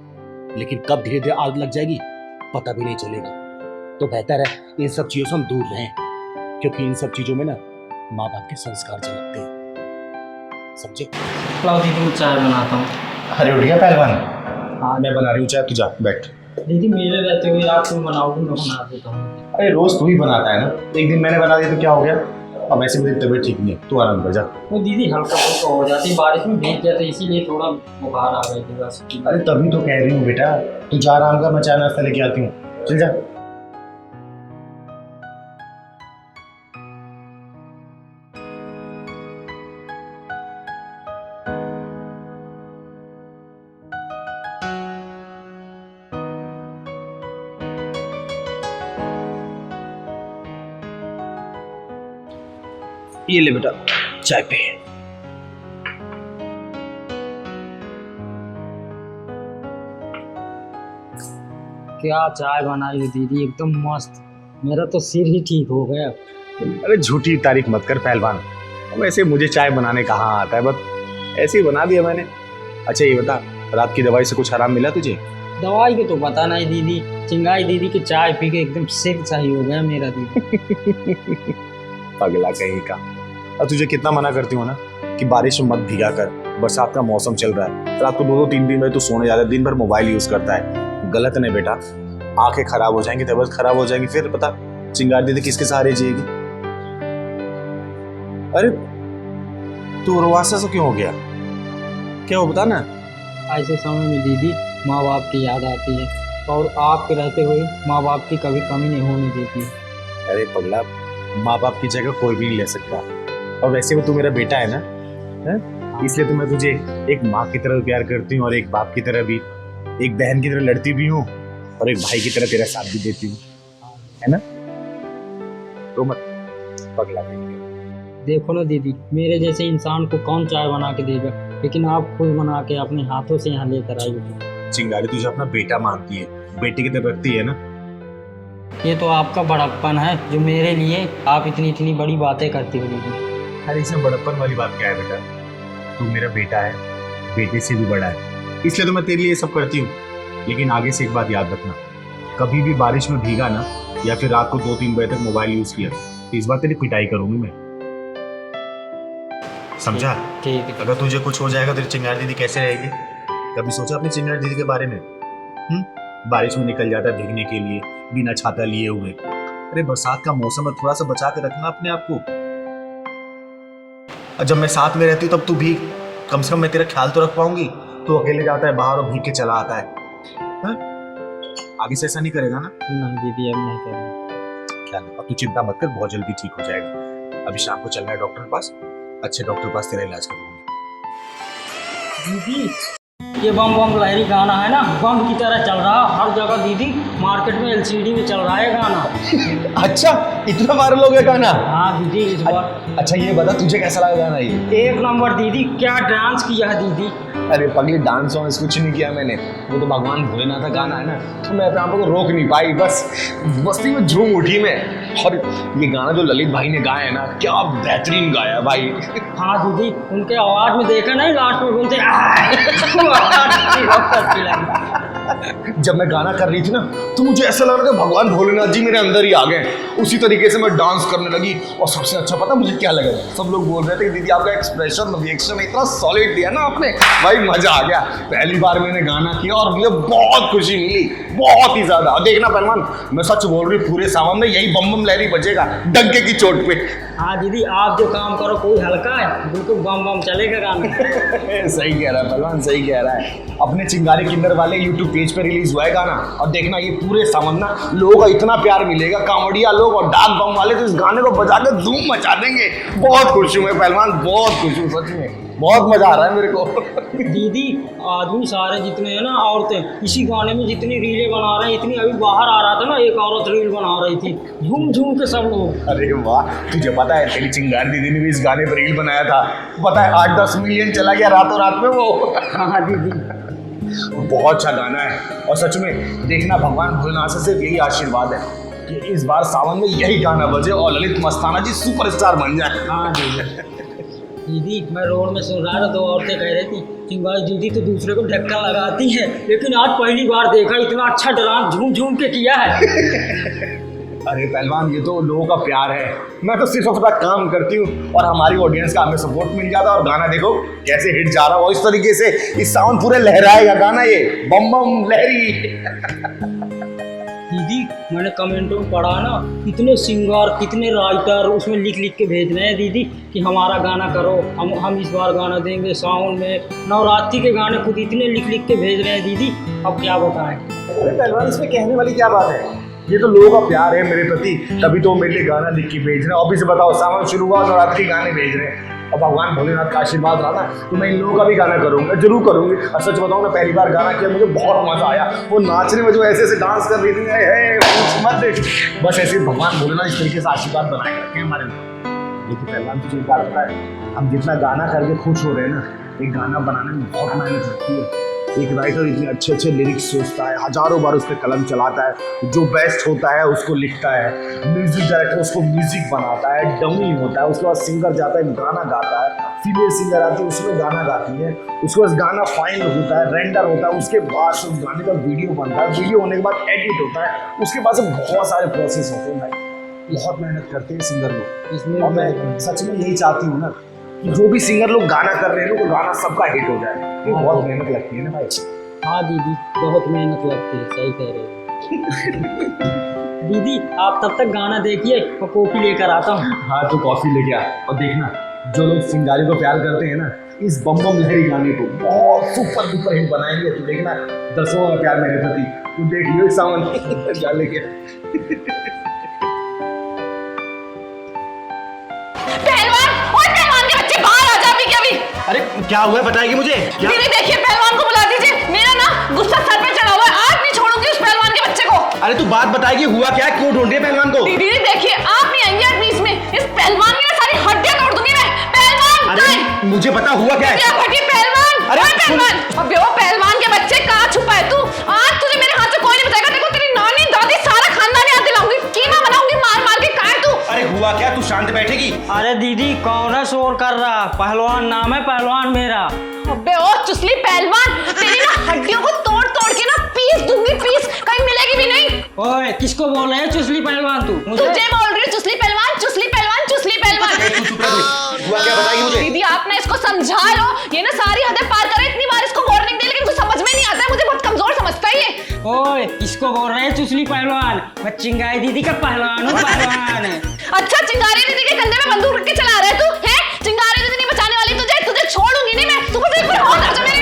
[SPEAKER 7] लेकिन कब धीरे धीरे आदत लग जाएगी पता भी नहीं चलेगी। तो बेहतर है इन सब चीजों से हम दूर रहें, क्योंकि इन सब चीजों में ना माँ बाप के संस्कार झलकते हैं, समझे?
[SPEAKER 4] लाओ दीदी, मैं चाय बनाता हूँ।
[SPEAKER 6] अरे उठ गया पहलवान?
[SPEAKER 4] हाँ
[SPEAKER 6] मैं बना रही हूँ चाय, तू जा बैठ।
[SPEAKER 4] दीदी, मेरे रहते हुए आप तुम बनाओगे, मैं बना देता हूँ।
[SPEAKER 6] अरे रोज तू ही बनाता है ना, एक दिन मैंने बना दिया तो क्या हो गया? अब ऐसे मेरी तबीयत ठीक नहीं है, तू आराम कर जा।
[SPEAKER 4] वो दीदी हल्का फुल्का हो जाती, बारिश में भीग जाते, इसीलिए थोड़ा बुखार आ गई थी बस।
[SPEAKER 6] अरे तभी तो कह रही हूँ बेटा, तू जा आराम कर, मैं चाय नाश्ता लेके आती हूँ, चल जा।
[SPEAKER 7] ये ले बेटा चाय पे।
[SPEAKER 4] क्या चाय बनाई है दीदी, एकदम मस्त। मेरा तो सिर ही ठीक हो गया।
[SPEAKER 6] अरे झूठी तारीफ मत कर पहलवान, वैसे मुझे चाय बनाने कहाँ आता है, बस ऐसे ही बना दिया मैंने। अच्छा ये बता, रात की दवाई से कुछ आराम मिला तुझे?
[SPEAKER 4] दवाई के तो पता नहीं दीदी, चिंगाई दीदी की चाय पी के एकदम सिर सही हो गया मेरा दीदी।
[SPEAKER 6] पगला कहीं का। अब तुझे कितना मना करती हूँ ना कि बारिश में मत भीगा कर, बरसात का मौसम चल रहा है, रात को 2-3 बजे तू सोने जा रहा है, दिन भर मोबाइल यूज करता है, गलत नहीं बेटा। आंखें खराब हो जाएंगी, तबीयत खराब हो जाएंगी, फिर पता चिंगार दीदी किसके सहारे जिएगी? अरे तू रोवासा से क्यों हो गया, क्या हो बता ना।
[SPEAKER 4] ऐसे समय में दीदी माँ बाप की याद आती है, और आपके रहते हुए माँ बाप की कभी कमी नहीं होने देती है।
[SPEAKER 6] अरे पगला, माँ बाप की जगह कोई भी नहीं ले सकता, और वैसे भी तू मेरा बेटा है ना, है? इसलिए तो मैं तुझे एक माँ की तरह प्यार करती हूँ, और एक बाप की तरह भी, एक बहन की तरह लड़ती भी हूँ, और एक भाई की तरह तेरा साथ भी देती हूँ, है ना? तो मत पगला नहीं।
[SPEAKER 4] देखो ना दीदी, मेरे जैसे इंसान को कौन चाय बना के देगा, लेकिन आप खुद बना के अपने हाथों से यहाँ लेकर आई हो।
[SPEAKER 6] चिंगारी तुझे अपना बेटा मानती है, बेटी की तरह रखती है ना।
[SPEAKER 4] ये तो आपका बड़प्पन है जो मेरे लिए आप इतनी बड़ी बातें करती हो दीदी।
[SPEAKER 6] अरे इसमें बड़प्पन वाली बात क्या है बेटा, तू मेरा बेटा है, बेटे से भी बड़ा है, इसलिए तो मैं तेरे लिए ये सब करती हूँ। लेकिन आगे से एक बात याद रखना, कभी भी बारिश में भीगा ना, या फिर रात को 2-3 बजे तक मोबाइल यूज किया, तो इस बार तेरी पिटाई करूंगी मैं, समझा?
[SPEAKER 4] ठीक है।
[SPEAKER 6] अगर तुझे कुछ हो जाएगा तेरी चिंगारी दीदी कैसे रहेगी? कभी सोचा अपनी चिंगारी दीदी के बारे में? बारिश में निकल जाता है भीगने के लिए बिना छाता लिए हुए। अरे बरसात का मौसम है, थोड़ा सा बचा के रखना अपने आप को।
[SPEAKER 7] और जब मैं साथ में रहती हूँ तब तू भी कम से कम मैं तेरा ख्याल तो रख पाऊंगी। तू अकेले जाता है बाहर और भीग के चला आता है। हाँ? आगे से ऐसा नहीं करेगा ना?
[SPEAKER 4] नहीं दीदी अब नहीं करूँगा।
[SPEAKER 7] क्या अब तू चिंता मत कर, बहुत जल्दी ठीक हो जाएगा। अभी शाम को चलना है डॉक्टर के पास, अच्छे डॉक्टर के पास तेरा इलाज करूंगा।
[SPEAKER 4] दीदी ये बम बम लहरी गाना है ना, बम की तरह चल रहा हर जगह दीदी, मार्केट में एलसीडी में चल रहा है गाना।
[SPEAKER 6] अच्छा, इतना वायरल हो गया गाना?
[SPEAKER 4] हाँ दीदी इस बार।
[SPEAKER 6] अच्छा ये बता तुझे कैसा लगा गाना ये?
[SPEAKER 4] एक नंबर दीदी, क्या डांस किया है दीदी।
[SPEAKER 6] अरे पगली डांस वांस कुछ नहीं किया मैंने, वो तो भगवान भोलेनाथ का गाना है ना, तो मैं अपने आप को रोक नहीं पाई, बस मस्ती में झूम उठी मैं। और ये गाना जो ललित भाई ने गाया है ना, क्या बेहतरीन गाया भाई।
[SPEAKER 4] हाँ दीदी, उनके आवाज में देखा नहीं लास्ट में बोलते
[SPEAKER 6] जब मैं गाना कर रही थी ना तो मुझे ऐसा लग रहा था भगवान भोलेनाथ जी मेरे अंदर ही आ गए। उसी तरीके से मैं डांस करने लगी। और सबसे अच्छा पता मुझे क्या लगा, सब लोग बोल रहे थे कि दीदी आपका एक्सप्रेशन रिएक्शन इतना सॉलिड दिया ना आपने, भाई मजा आ गया। पहली बार मैंने गाना किया और मुझे बहुत खुशी मिली, बहुत ही ज्यादा। और देखना पहलवान, मैं सच बोल रही, पूरे सावन में यही बम बम लहरी बजेगा डंके की चोट पे।
[SPEAKER 4] हाँ दीदी, आप जो काम करो कोई हल्का है, बिल्कुल बम बम चलेगा गाना।
[SPEAKER 6] सही कह रहा है पहलवान, सही कह रहा है। अपने चिंगारी किन्नर वाले यूट्यूब पेज पे रिलीज हुआ है गाना, और देखना ये पूरे सावन ना लोगों का इतना प्यार मिलेगा, कॉमेडिया लोग और डाक बम वाले तो इस गाने को बजा के धूम मचा देंगे। बहुत खुश हूँ मैं पहलवान, बहुत खुश हूँ सच में, बहुत मजा आ रहा है मेरे को।
[SPEAKER 4] दीदी आदमी सारे जितने हैं ना, औरतें इसी गाने में जितनी रीलें बना रहे हैं, इतनी अभी बाहर आ रहा था ना, एक औरत रील बना रही थी, झूम झूम के सब लोग।
[SPEAKER 6] अरे वाह, तुझे पता है तेरी चिंगारी दीदी ने भी इस गाने पर रील बनाया था, पता है 8-10 मिलियन चला गया रातों रात में वो।
[SPEAKER 4] हाँ दीदी,
[SPEAKER 6] बहुत अच्छा गाना है। और सच में देखना भगवान भोलेनाथ से सिर्फ यही आशीर्वाद है कि इस बार सावन में यही गाना बजे और ललित मस्ताना जी सुपरस्टार बन जाए।
[SPEAKER 4] हाँ दीदी। दीदी मैं रोड में सुन रहा था, दो औरतें कह रही थी चिंगारी दीदी तो दूसरे को ढक्का लगाती है, लेकिन आज पहली बार देखा इतना अच्छा डांस झूम झूम के किया है।
[SPEAKER 6] अरे पहलवान ये तो लोगों का प्यार है, मैं तो सिर्फ अपना काम करती हूँ और हमारी ऑडियंस का हमें सपोर्ट मिल जाता है। और गाना देखो कैसे हिट जा रहा है, और इस तरीके से इस सावन पूरे लहराएगा गाना, ये बम बम लहरी।
[SPEAKER 4] दीदी मैंने कमेंटों में पढ़ा ना, कितने सिंगर कितने राइटर उसमें लिख लिख के भेज रहे हैं दीदी कि हमारा गाना करो, हम इस बार गाना देंगे सावन में। नवरात्रि के गाने खुद इतने लिख लिख के भेज रहे हैं दीदी, अब क्या बताएं।
[SPEAKER 6] अरे पहलवान इसमें कहने वाली क्या बात है, ये तो लोगों का प्यार है मेरे प्रति, तभी तो मेरे लिए गाना लिख के भेज रहे हैं। अभी से बताओ सावन शुरू हुआ और नवरात्रि गाने भेज रहे हैं, और भगवान भोलेनाथ का आशीर्वाद रहा ना तो मैं इन लोगों का भी गाना करूंगा, जरूर करूंगी। और सच बताऊं ना, पहली बार गाना किया मुझे बहुत मजा आया, वो नाचने में जो ऐसे ऐसे डांस कर रही थी, मत बस ऐसे भगवान भोलेनाथ इस तरीके से आशीर्वाद बनाए रखे हमारे लिए। लेकिन पहलवान तुझे क्या लगता है, हम जितना गाना करके खुश हो रहे हैं ना, एक गाना बनाने में बहुत मेहनत लगती है। एक राइटर इतने अच्छे अच्छे लिरिक्स सोचता है, हजारों बार उस पर कलम चलाता है, जो बेस्ट होता है उसको लिखता है, म्यूजिक डायरेक्टर उसको म्यूजिक बनाता है, डमी होता है, उसके बाद सिंगर जाता है गाना गाता है, फीमेल सिंगर आती है उसमें गाना गाती है, उसके बाद गाना फाइनल होता है, रेंडर होता है, उसके बाद उस गाने का वीडियो बनता है, वीडियो होने के बाद एडिट होता है, उसके बाद से बहुत सारे प्रोसेस होते हैं भाई, बहुत मेहनत करते हैं सिंगर लोग इसमें। और मैं सच में यही चाहती हूँ ना कि जो भी सिंगर लोग गाना कर रहे हैं ना, तो गाना सबका हिट हो जाए, ये बहुत मेहनत लगती है ना भाई।
[SPEAKER 4] हाँ दीदी बहुत मेहनत लगती है, सही कह रहे हो। दीदी आप तब तक गाना देखिए, मैं कॉफी लेकर आता हूँ।
[SPEAKER 6] हाँ तो कॉफी लेके आ, और देखना जो लोग चिंगारी को प्यार करते हैं ना, इस बम बम लहरी गाने को बहुत सुपर डुपर हिट बनाएंगे। तो देखना दर्शकों का प्यार मेरे प्रति, तू देख लियो सावन डाले के।
[SPEAKER 8] पहलवान के बच्चे बाहर आ जा अभी के अभी।
[SPEAKER 7] अरे क्या हुआ है बताएगी मुझे?
[SPEAKER 8] दीदी देखिए पहलवान को बुला दीजिए, मेरा ना गुस्सा सर पे चढ़ा हुआ है, आज नहीं छोड़ूंगी उस पहलवान के बच्चे को।
[SPEAKER 7] अरे तू बात बताएगी, हुआ क्या, क्यों ढूंढ रही है पहलवान को?
[SPEAKER 8] दीदी देखिए आप नहीं आएंगे आज बीच में, इस पहलवान की ना सारी हड्डियां तोड़ दूंगी मैं। पहलवान
[SPEAKER 7] अरे मुझे पता हुआ क्या है।
[SPEAKER 8] पहलवान,
[SPEAKER 7] अरे
[SPEAKER 8] पहलवान, अबे वो पहलवान के बच्चे कहाँ छुपा है तू? आज तुझे मेरे हाथ से कोई नहीं बचाएगा, देखो तेरी नानी दादी सारा खानदान याद दिलाऊंगी, कीमा बनाऊंगी मार मार के। कहाँ है तू?
[SPEAKER 7] अरे हुआ क्या, तू शांत बैठेगी?
[SPEAKER 4] अरे दीदी कौन है शोर कर रहा? पहलवान नाम है पहलवान मेरा।
[SPEAKER 8] अबे ओ चुसली पहलवान, तेरी ना हड्डियों को तोड़ तोड़ के ना पीस दूंगी, पीस कहीं मिलेगी भी नहीं।
[SPEAKER 4] ओए किसको बोल रहे हैं चुसली पहलवान तू?
[SPEAKER 8] तुझे बोल रही हूँ चुसली पहलवान, चुसली पहलवान, चुसली पहलवान।
[SPEAKER 7] हुआ क्या बताएगी मुझे?
[SPEAKER 8] दीदी आप ना इसको समझा लो, ये ना सारी हदें पार करे, इतनी बार इसको वार्निंग दे लेकिन कुछ समझ में नहीं आता है, मुझे बहुत कमजोर समझता है ये।
[SPEAKER 4] ओए किसको बोल रहे हैं चुसली पहलवान? मैं चिंगारी दीदी का पहलवान हूँ, पहलवान।
[SPEAKER 8] अच्छा चिंगारी दीदी के कंधे में बंदूक रख के चला रहा है तू? है चिंगारी दीदी नहीं
[SPEAKER 2] तू बस एक बार और आ जा मेरे।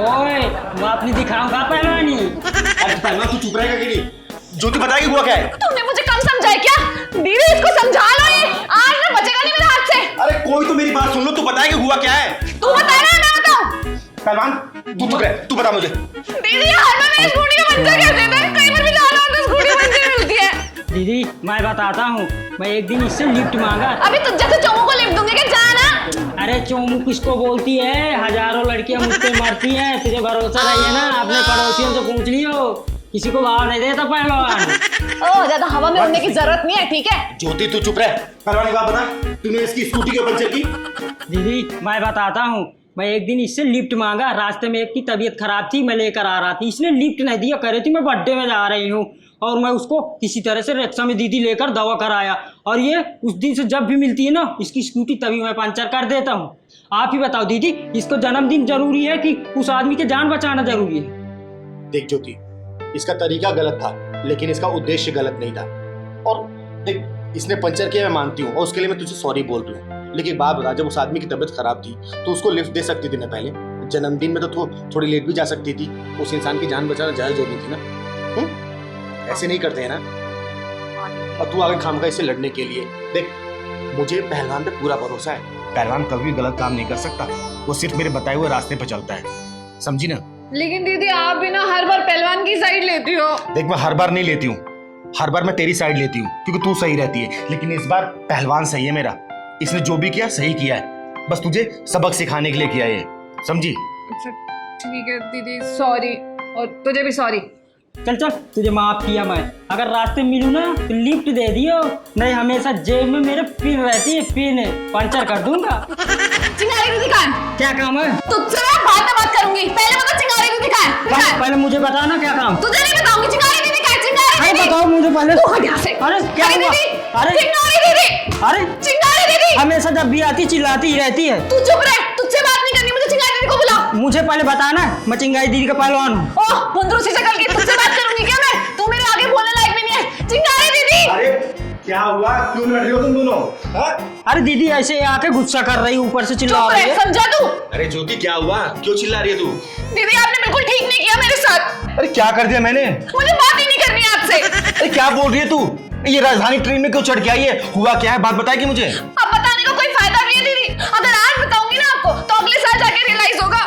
[SPEAKER 4] ओए मैं अपनी दिखाऊंगा पहलवानी।
[SPEAKER 7] अरे पहलवान तू चुप रहेगा कि नहीं? ज्योति बताएगी हुआ क्या है?
[SPEAKER 2] तुमने मुझे कम समझा है क्या? दीदी इसको समझा लो, ये आज ना बचेगा नहीं मेरे हाथ से।
[SPEAKER 7] अरे कोई तो मेरी बात सुन लो, तू बताएगी हुआ क्या है?
[SPEAKER 2] तू बता रहा है मैं बताऊं?
[SPEAKER 7] पहलवान तू चुप रह, तू बता मुझे।
[SPEAKER 2] दीदी हर बार मेरी स्कूटी का पंचर कर देता है, कहीं पर भी जाना हो तो स्कूटी पंचर मिलती है।
[SPEAKER 4] दीदी मैं बताता हूँ, मैं एक दिन इससे लिफ्ट मांगा।
[SPEAKER 2] अभी तुझ जैसे चोमू को लिफ्ट दूंगी क्या? जाना।
[SPEAKER 4] अरे चोमू किसको बोलती है? हजारों लड़कियां मुझ पे मरती हैं, तुझे भरोसा रहिए ना, अपने पड़ोसियों से पूछ लियो, किसी को भाव नहीं देता पहलवान।
[SPEAKER 2] ओ ज्यादा हवा में उड़ने की जरूरत नहीं है, ठीक है?
[SPEAKER 7] ज्योति तू चुप रह। पहलवान एक बात बता, तूने इसकी स्कूटी क्यों पंचर की?
[SPEAKER 4] दीदी मैं बताता हूँ, मैं एक दिन इससे लिफ्ट मांगा, रास्ते में एक की तबीयत खराब थी, मैं लेकर आ रहा थी, इसने लिफ्ट नहीं दिया, कह रही थी मैं बर्थडे में जा रही हूँ, और मैं उसको किसी तरह से रिक्शा में दीदी लेकर दवा कराया, और ये उस दिन से जब भी मिलती है ना, इसकी स्कूटी तभी मैं पंचर कर देता हूँ। आप ही बताओ दीदी, इसको जन्मदिन जरूरी है कि उस आदमी की जान बचाना जरूरी है?
[SPEAKER 7] देख ज्योति, इसका तरीका गलत था, लेकिन इसका उद्देश्य गलत नहीं था। और देख इसने पंचर किया मैं मानती हूँ, और उसके लिए मैं तुझे सॉरी बोल रही हूँ, लेकिन बात बता, जब उस आदमी की तबीयत खराब थी तो उसको लिफ्ट दे सकती थी ना पहले? जन्मदिन में तो तू थोड़ी लेट भी जा सकती थी, उस इंसान की जान बचाना जायज जरूरी थी ना। ऐसे नहीं करते हैं ना। और तू आगे खामखा इससे लड़ने के लिए। देख मुझे पहलवान पे पूरा भरोसा है, पहलवान कभी भी गलत काम नहीं कर सकता, वो सिर्फ मेरे बताए हुए रास्ते पे चलता है, समझी ना?
[SPEAKER 3] लेकिन दीदी आप भी ना हर बार पहलवान की साइड लेती हो।
[SPEAKER 7] देख मैं हर बार नहीं लेती हूँ, हर बार मैं तेरी साइड लेती हूँ क्योंकि तू सही रहती है, लेकिन इस बार पहलवान सही है मेरा, इसने जो भी किया सही किया है, बस तुझे सबक सिखाने के लिए किया है, समझी?
[SPEAKER 3] अच्छा ठीक है दीदी, सॉरी, और तुझे भी सॉरी।
[SPEAKER 4] चल चल, तुझे माफ किया मैं, अगर रास्ते में मिलूँ ना तो लिफ्ट दे दियो, नहीं हमेशा जेब में मेरे पिन रहती है, पिन पंचर कर दूंगा।
[SPEAKER 2] चिंगारी की दुकान।
[SPEAKER 4] क्या काम है?
[SPEAKER 2] तुझसे मैं बाद में बात करूंगी, पहले बता चिंगारी की दुकान।
[SPEAKER 4] पहले मुझे बता ना क्या काम।
[SPEAKER 2] तुझे नहीं बताऊंगी, चिंगारी की दुकान, चिंगारी
[SPEAKER 4] अरे
[SPEAKER 2] दीदी।
[SPEAKER 4] बताओ मुझे पहले।
[SPEAKER 2] तू हट यहाँ से।
[SPEAKER 4] अरे क्या
[SPEAKER 2] अरे
[SPEAKER 4] हुआ?
[SPEAKER 2] दीदी,
[SPEAKER 4] अरे
[SPEAKER 2] चिंगारी दीदी,
[SPEAKER 4] अरे
[SPEAKER 2] चिंगारी दीदी।
[SPEAKER 4] हमेशा जब भी आती चिल्लाती ही रहती है।
[SPEAKER 2] तू चुप रह, तुझसे बात नहीं करनी, मुझे चिंगारी दीदी को बुला।
[SPEAKER 4] मुझे पहले बताना, मैं चिंगारी दीदी का पहलवान हूँ।
[SPEAKER 2] ओह बंदरों से चकल के तुझसे बात करूंगी क्या मैं? तू मेरे आगे बोलने लायक भी नहीं है। चिंगारी दीदी।
[SPEAKER 7] अरे क्या हुआ, क्यों लड़ रही हो तुम दोनों?
[SPEAKER 4] अरे दीदी ऐसे आके गुस्सा कर रही, ऊपर से चिल्ला
[SPEAKER 2] चुप
[SPEAKER 4] रही
[SPEAKER 2] रह,
[SPEAKER 4] है।
[SPEAKER 2] समझा तू?
[SPEAKER 7] अरे ज्योति क्या हुआ, क्यों चिल्ला रही है तू?
[SPEAKER 2] दीदी आपने बिल्कुल ठीक नहीं किया मेरे साथ,
[SPEAKER 7] अरे क्या कर दिया मैंने?
[SPEAKER 2] मुझे बात ही नहीं करनी है आपसे।
[SPEAKER 7] अरे क्या बोल रही है तू? ये राजधानी ट्रेन में क्यों चढ़ के आई है? हुआ क्या है, बात बताएगी मुझे?
[SPEAKER 2] अब बताने का कोई फायदा नहीं है दीदी, अगर आज बताऊंगी ना आपको तो अगले साल जाके रियलाइज होगा।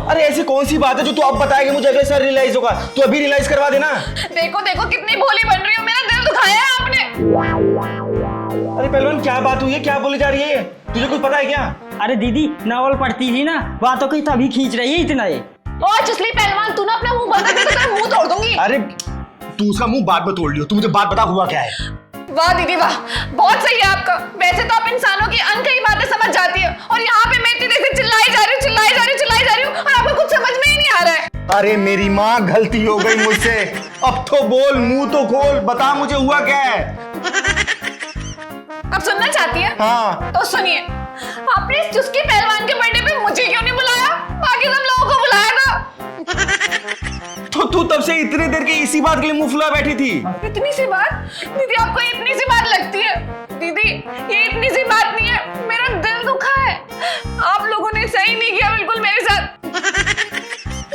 [SPEAKER 7] अरे ऐसी कौन सी बात है जो तू अब बताएगी मुझे अगले साल रियलाइज होगा? तू अभी रियलाइज करवा देना।
[SPEAKER 2] देखो देखो कितनी भोली बन रही हो, मेरा दिल दुखाया है आपने।
[SPEAKER 7] अरे पहलवान क्या बात हुई है, क्या बोली जा रही है? तुझे कुछ पता है क्या?
[SPEAKER 4] अरे दीदी नॉवल पढ़ती थी ना, बातों की तभी खींच रही है इतना ये।
[SPEAKER 2] और चुसली पहलवान, तू ना अपना मुंह बंद कर दे तो तेरा मुंह तोड़ दूंगी।
[SPEAKER 7] अरे तू उसका मुंह बाद में तोड़ लियो, तू मुझे बात बता हुआ क्या है?
[SPEAKER 2] वाह दीदी वाह, बहुत सही है आपका। वैसे तो आप इंसानों की अनकही बातें समझ जाती है, और यहाँ पे मैं इतनी देर से चिल्लाई जा रही हूँ, चिल्लाई जा रही हूँ, चिल्लाई जा रही हूँ, और आपको कुछ समझ में ही नहीं आ रहा है।
[SPEAKER 7] अरे मेरी माँ गलती हो गई मुझसे, अब तो बोल, मुंह तो खोल, बता मुझे हुआ क्या है?
[SPEAKER 2] अब सुनना चाहती है?
[SPEAKER 7] हाँ
[SPEAKER 2] तो सुनिए, आपने इस चुस्की पहलवान के बर्थडे पे मुझे क्यों नहीं बुलाया, बाकी सब लोगों को बुलाया था।
[SPEAKER 7] तो तू तब से इतनी देर की इसी बात के लिए मुंह फुला बैठी थी?
[SPEAKER 2] इतनी सी बात? दीदी आपको ये इतनी सी बात लगती है? दीदी ये इतनी सी बात नहीं है, मेरा दिल दुखा है। आप लोगों ने सही नहीं किया बिल्कुल मेरे साथ।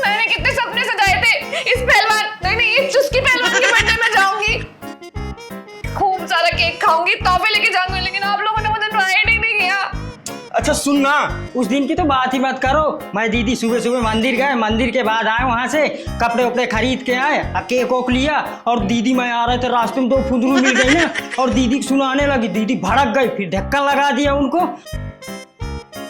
[SPEAKER 2] मैंने कितने सपने सजाए थे, इस पहलवान नहीं इस चुस्की पहलवान के बर्थडे में जाऊंगी, खूब सारा केक खाऊंगी, तोहफे लेके जाऊंगी, लेकिन आप लोगों ने मुझे इनवाइट ही नहीं किया।
[SPEAKER 7] अच्छा सुन ना,
[SPEAKER 4] उस दिन की तो बात ही मत करो। मैं दीदी सुबह सुबह मंदिर गए, मंदिर के बाद आए, वहाँ से कपड़े उपड़े खरीद के आए, केक ओक लिया, और दीदी मैं आ रहे थे, रास्ते में दो फुदरू मिल गई ना, और दीदी सुनाने लगी, दीदी भड़क गई, फिर धक्का लगा दिया उनको।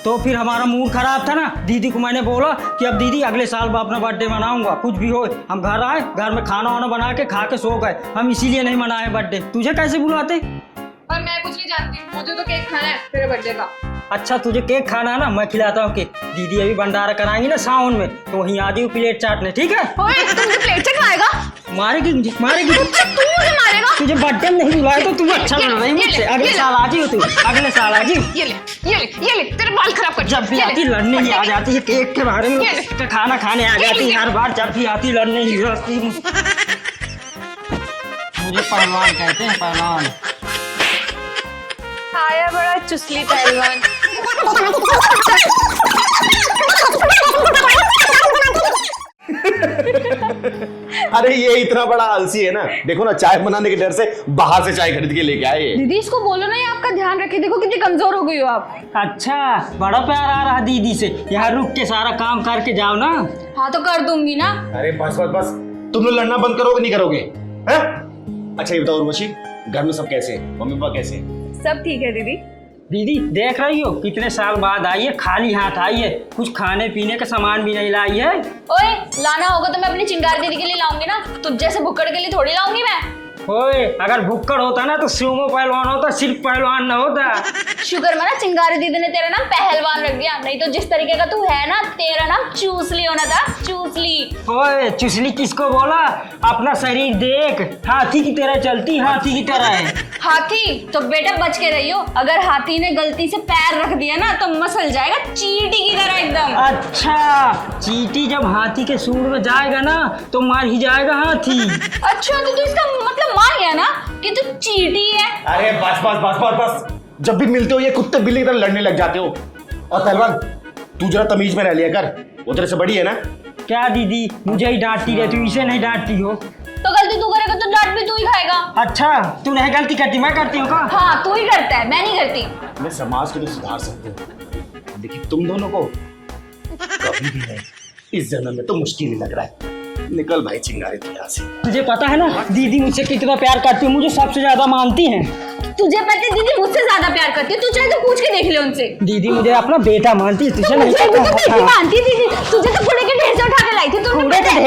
[SPEAKER 4] तो फिर हमारा मूड खराब था ना, दीदी को मैंने बोला कि अब दीदी अगले साल मैं अपना बर्थडे मनाऊंगा, कुछ भी हो। हम घर आए, घर में खाना वाना बना के खा के सो गए, हम इसीलिए नहीं मनाए बर्थडे। तुझे कैसे बुलाते?
[SPEAKER 3] और मैं कुछ नहीं जानती, मुझे तो केक खाना है तेरे बर्थडे का।
[SPEAKER 4] अच्छा तुझे केक खाना है ना, मैं खिलाता हूँ केक। दीदी अभी भंडारा कराएंगी ना सावन में, तो वहीं आ जाओ प्लेट चाटने, ठीक है?
[SPEAKER 2] ओए तू मुझे प्लेट चटवाएगा?
[SPEAKER 4] मारेगी मुझे, मारेगी।
[SPEAKER 2] तू मुझे मारेगा?
[SPEAKER 4] तुझे बर्थडे में नहीं बुलाया तो तू अच्छा लड़ रही मुझसे। अगले साल आ जाइयो तू, अगले साल आ जाइयो।
[SPEAKER 2] ये ले ये ले ये ले, तेरे बाल खराब कर।
[SPEAKER 4] जब भी आती लड़ने ही आ जाती है, केक के बारे में तो खाना खाने आ जाती है हर बार, जब भी आती लड़ने ही आती। मुझे पहलवान कहते हैं, पहलवान।
[SPEAKER 2] आया बड़ा चुसली पहलवान।
[SPEAKER 7] अरे ये इतना बड़ा आलसी है ना, देखो ना चाय बनाने के डर से बाहर से चाय खरीद के लेके आए ये।
[SPEAKER 3] दीदी इसको बोलो ना, ये आपका ध्यान रखे, देखो कितनी कमजोर हो गई हो आप।
[SPEAKER 4] अच्छा, बड़ा प्यार आ रहा दीदी से। यहाँ रुक के सारा काम करके जाओ ना।
[SPEAKER 3] हाँ तो कर दूंगी ना।
[SPEAKER 7] अरे बस बस बस, तुम लोग लड़ना बंद करोगे नहीं करोगे हैं? अच्छा ये बताओ उर्वशी, घर में सब कैसे हैं? मम्मी पापा कैसे हैं?
[SPEAKER 8] सब ठीक है दीदी।
[SPEAKER 4] दीदी देख रही हो कितने साल बाद आई है, खाली हाथ आई है, कुछ खाने पीने का सामान भी नहीं लाई है।
[SPEAKER 2] ओए, लाना होगा तो मैं अपनी चिंगारी दीदी के लिए लाऊंगी ना, तुझ जैसे भुक्कड़ के लिए थोड़ी लाऊंगी मैं।
[SPEAKER 4] ओए, अगर भुक्कड़ होता ना तो सुमो पहलवान होता, सिर्फ पहलवान ना होता।
[SPEAKER 2] शुक्र मना चिंगारी दीदी ने तेरा नाम पहलवान रख दिया, नहीं तो जिस तरीके का तू है ना, तेरा नाम चूसली होना था, चूसली।
[SPEAKER 4] ओए, चुसली किसको बोला? अपना शरीर देख, हाथी की तरह चलती, हाथी की तरह है।
[SPEAKER 2] हाथी तो बेटा बच के रहियो, अगर हाथी ने गलती से पैर रख दिया ना तो मसल जाएगा चींटी की तरह एकदम।
[SPEAKER 4] अच्छा, चींटी जब हाथी के सूंड में जाएगा ना तो मार ही जाएगा हाथी।
[SPEAKER 2] अच्छा तो तू इसका मतलब मान गया ना कि तू चींटी है।
[SPEAKER 7] अरे बस बस बस बस बस, जब भी मिलते हो ये कुत्ते बिल्ली की तरह लड़ने लग जाते हो। और पहलवान तू जरा तमीज में रह लिया कर, वो तेरे से बड़ी है ना।
[SPEAKER 4] क्या दीदी मुझे ही डांटती रहती हो, इसे नहीं डांटती हो?
[SPEAKER 2] तो गलती तू करेगा तो डांट भी तू ही खाएगा।
[SPEAKER 4] अच्छा, तू नहीं गलती करती, मैं करती हूँ का?
[SPEAKER 2] हाँ तू ही करता है, मैं नहीं करती।
[SPEAKER 7] मैं समाज को तो सुधार सकते हो, लेकिन तुम दोनों को कभी भी नहीं, इस जन्म में तो मुश्किल ही लग रहा है। निकल भाई चिंगारी तू यहाँ से।
[SPEAKER 4] तुझे पता है ना दीदी मुझसे कितना प्यार करती है, मुझे सबसे ज्यादा मानती हैं।
[SPEAKER 2] तुझे पता है दीदी मुझसे ज्यादा प्यार करती है, तू चाहे तो पूछ के देख ले उनसे।
[SPEAKER 4] दीदी मुझे अपना बेटा मानती है, तुझे नहीं
[SPEAKER 2] मुझे भी तो बेटी
[SPEAKER 4] पता।
[SPEAKER 2] मानती है दीदी, तुझे तो कूड़े के ढेर से उठा के लाई थी, तुमने
[SPEAKER 4] कूड़े
[SPEAKER 2] पता
[SPEAKER 4] के
[SPEAKER 2] है?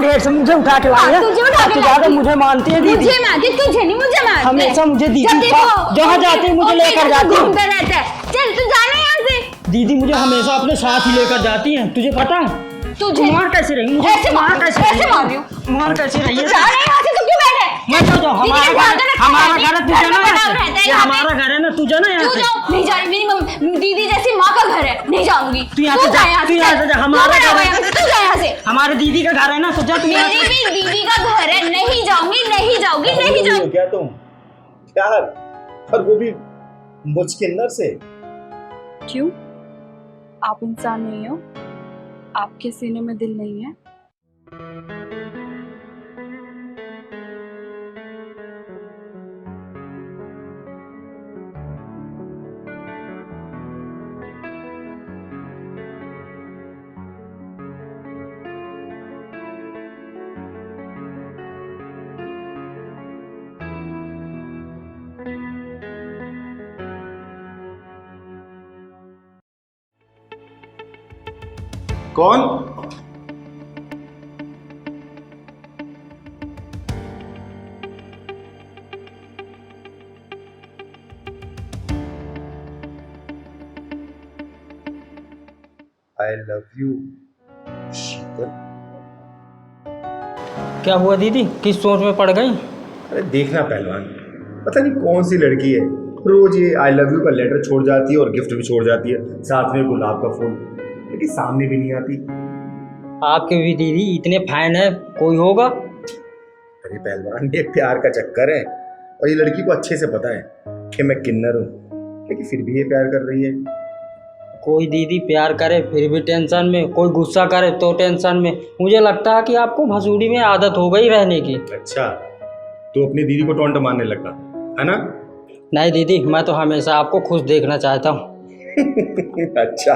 [SPEAKER 4] ढेर से मुझे उठा के लाई है।
[SPEAKER 2] तुझे उठा के
[SPEAKER 4] सबसे
[SPEAKER 2] लाई
[SPEAKER 4] ज्यादा
[SPEAKER 2] थी।
[SPEAKER 4] मुझे मानती है दीदी।
[SPEAKER 2] मुझे मानती, तुझे नहीं मुझे मानती।
[SPEAKER 4] हमेशा मुझे दीदी
[SPEAKER 2] जब देखो
[SPEAKER 4] जहाँ जाती है मुझे लेकर जाती है।
[SPEAKER 2] घूमता रहता है। चल तू जाना यहाँ से।
[SPEAKER 4] दीदी मुझे हमेशा अपने साथ ही लेकर जाती हैं, तुझे पता है?
[SPEAKER 2] तुझे
[SPEAKER 4] मार कैसे रही मुझे?
[SPEAKER 2] ऐसे मार कैसे मार रही हूँ?
[SPEAKER 4] मार कैसे रही है?
[SPEAKER 2] जा रहे यहाँ से, तू क्यों बैठे?
[SPEAKER 4] मैं तो जाऊँ, हमारा घर है, तू जाना यहाँ से। ये
[SPEAKER 2] यहाँ
[SPEAKER 4] हमारा घर है ना, तू जाना यहाँ
[SPEAKER 2] क्यों
[SPEAKER 4] से।
[SPEAKER 2] जाऊँ? नहीं जा रही, मेरी दीदी जैसी माँ का घर है, नहीं जाऊंगी।
[SPEAKER 4] तू यहाँ से जा, तू यहाँ से जा, हमारा घर है।
[SPEAKER 2] तू जा यहाँ से।
[SPEAKER 4] हमारे दीदी का घर है ना, तो जा तू यहाँ
[SPEAKER 2] मेरी
[SPEAKER 4] से।
[SPEAKER 2] भी दीदी का घर है, नहीं जाऊंगी, नहीं जाऊंगी, नहीं जाऊंगी।
[SPEAKER 7] क्या तुम यार, और वो भी मुझ के अंदर से।
[SPEAKER 8] क्यों? आप इंसान नहीं हो? आपके सीने में दिल नहीं है?
[SPEAKER 7] कौन? आई लव यू शीतल।
[SPEAKER 4] क्या हुआ दीदी, किस सोच में पड़ गई?
[SPEAKER 7] अरे देखना पहलवान, पता नहीं कौन सी लड़की है, रोज ये आई लव यू का लेटर छोड़ जाती है और गिफ्ट भी छोड़ जाती है, साथ में गुलाब का फूल, लेकिन सामने भी नहीं आती।
[SPEAKER 4] आपके भी दीदी इतने फैन है, कोई होगा?
[SPEAKER 7] अरे पहलवान ये प्यार का चक्कर है, और ये लड़की को अच्छे से पता है कि मैं किन्नर हूँ, लेकिन फिर भी ये प्यार कर रही है।
[SPEAKER 4] कोई दीदी प्यार करे फिर भी टेंशन में, कोई गुस्सा करे तो टेंशन में। मुझे लगता है कि आपको भसूड़ी में आदत हो गई रहने की।
[SPEAKER 7] अच्छा, तो अपनी दीदी को टोंट मारने लगा है ना?
[SPEAKER 4] नहीं दीदी, मैं तो हमेशा आपको खुश देखना चाहता हूँ।
[SPEAKER 7] अच्छा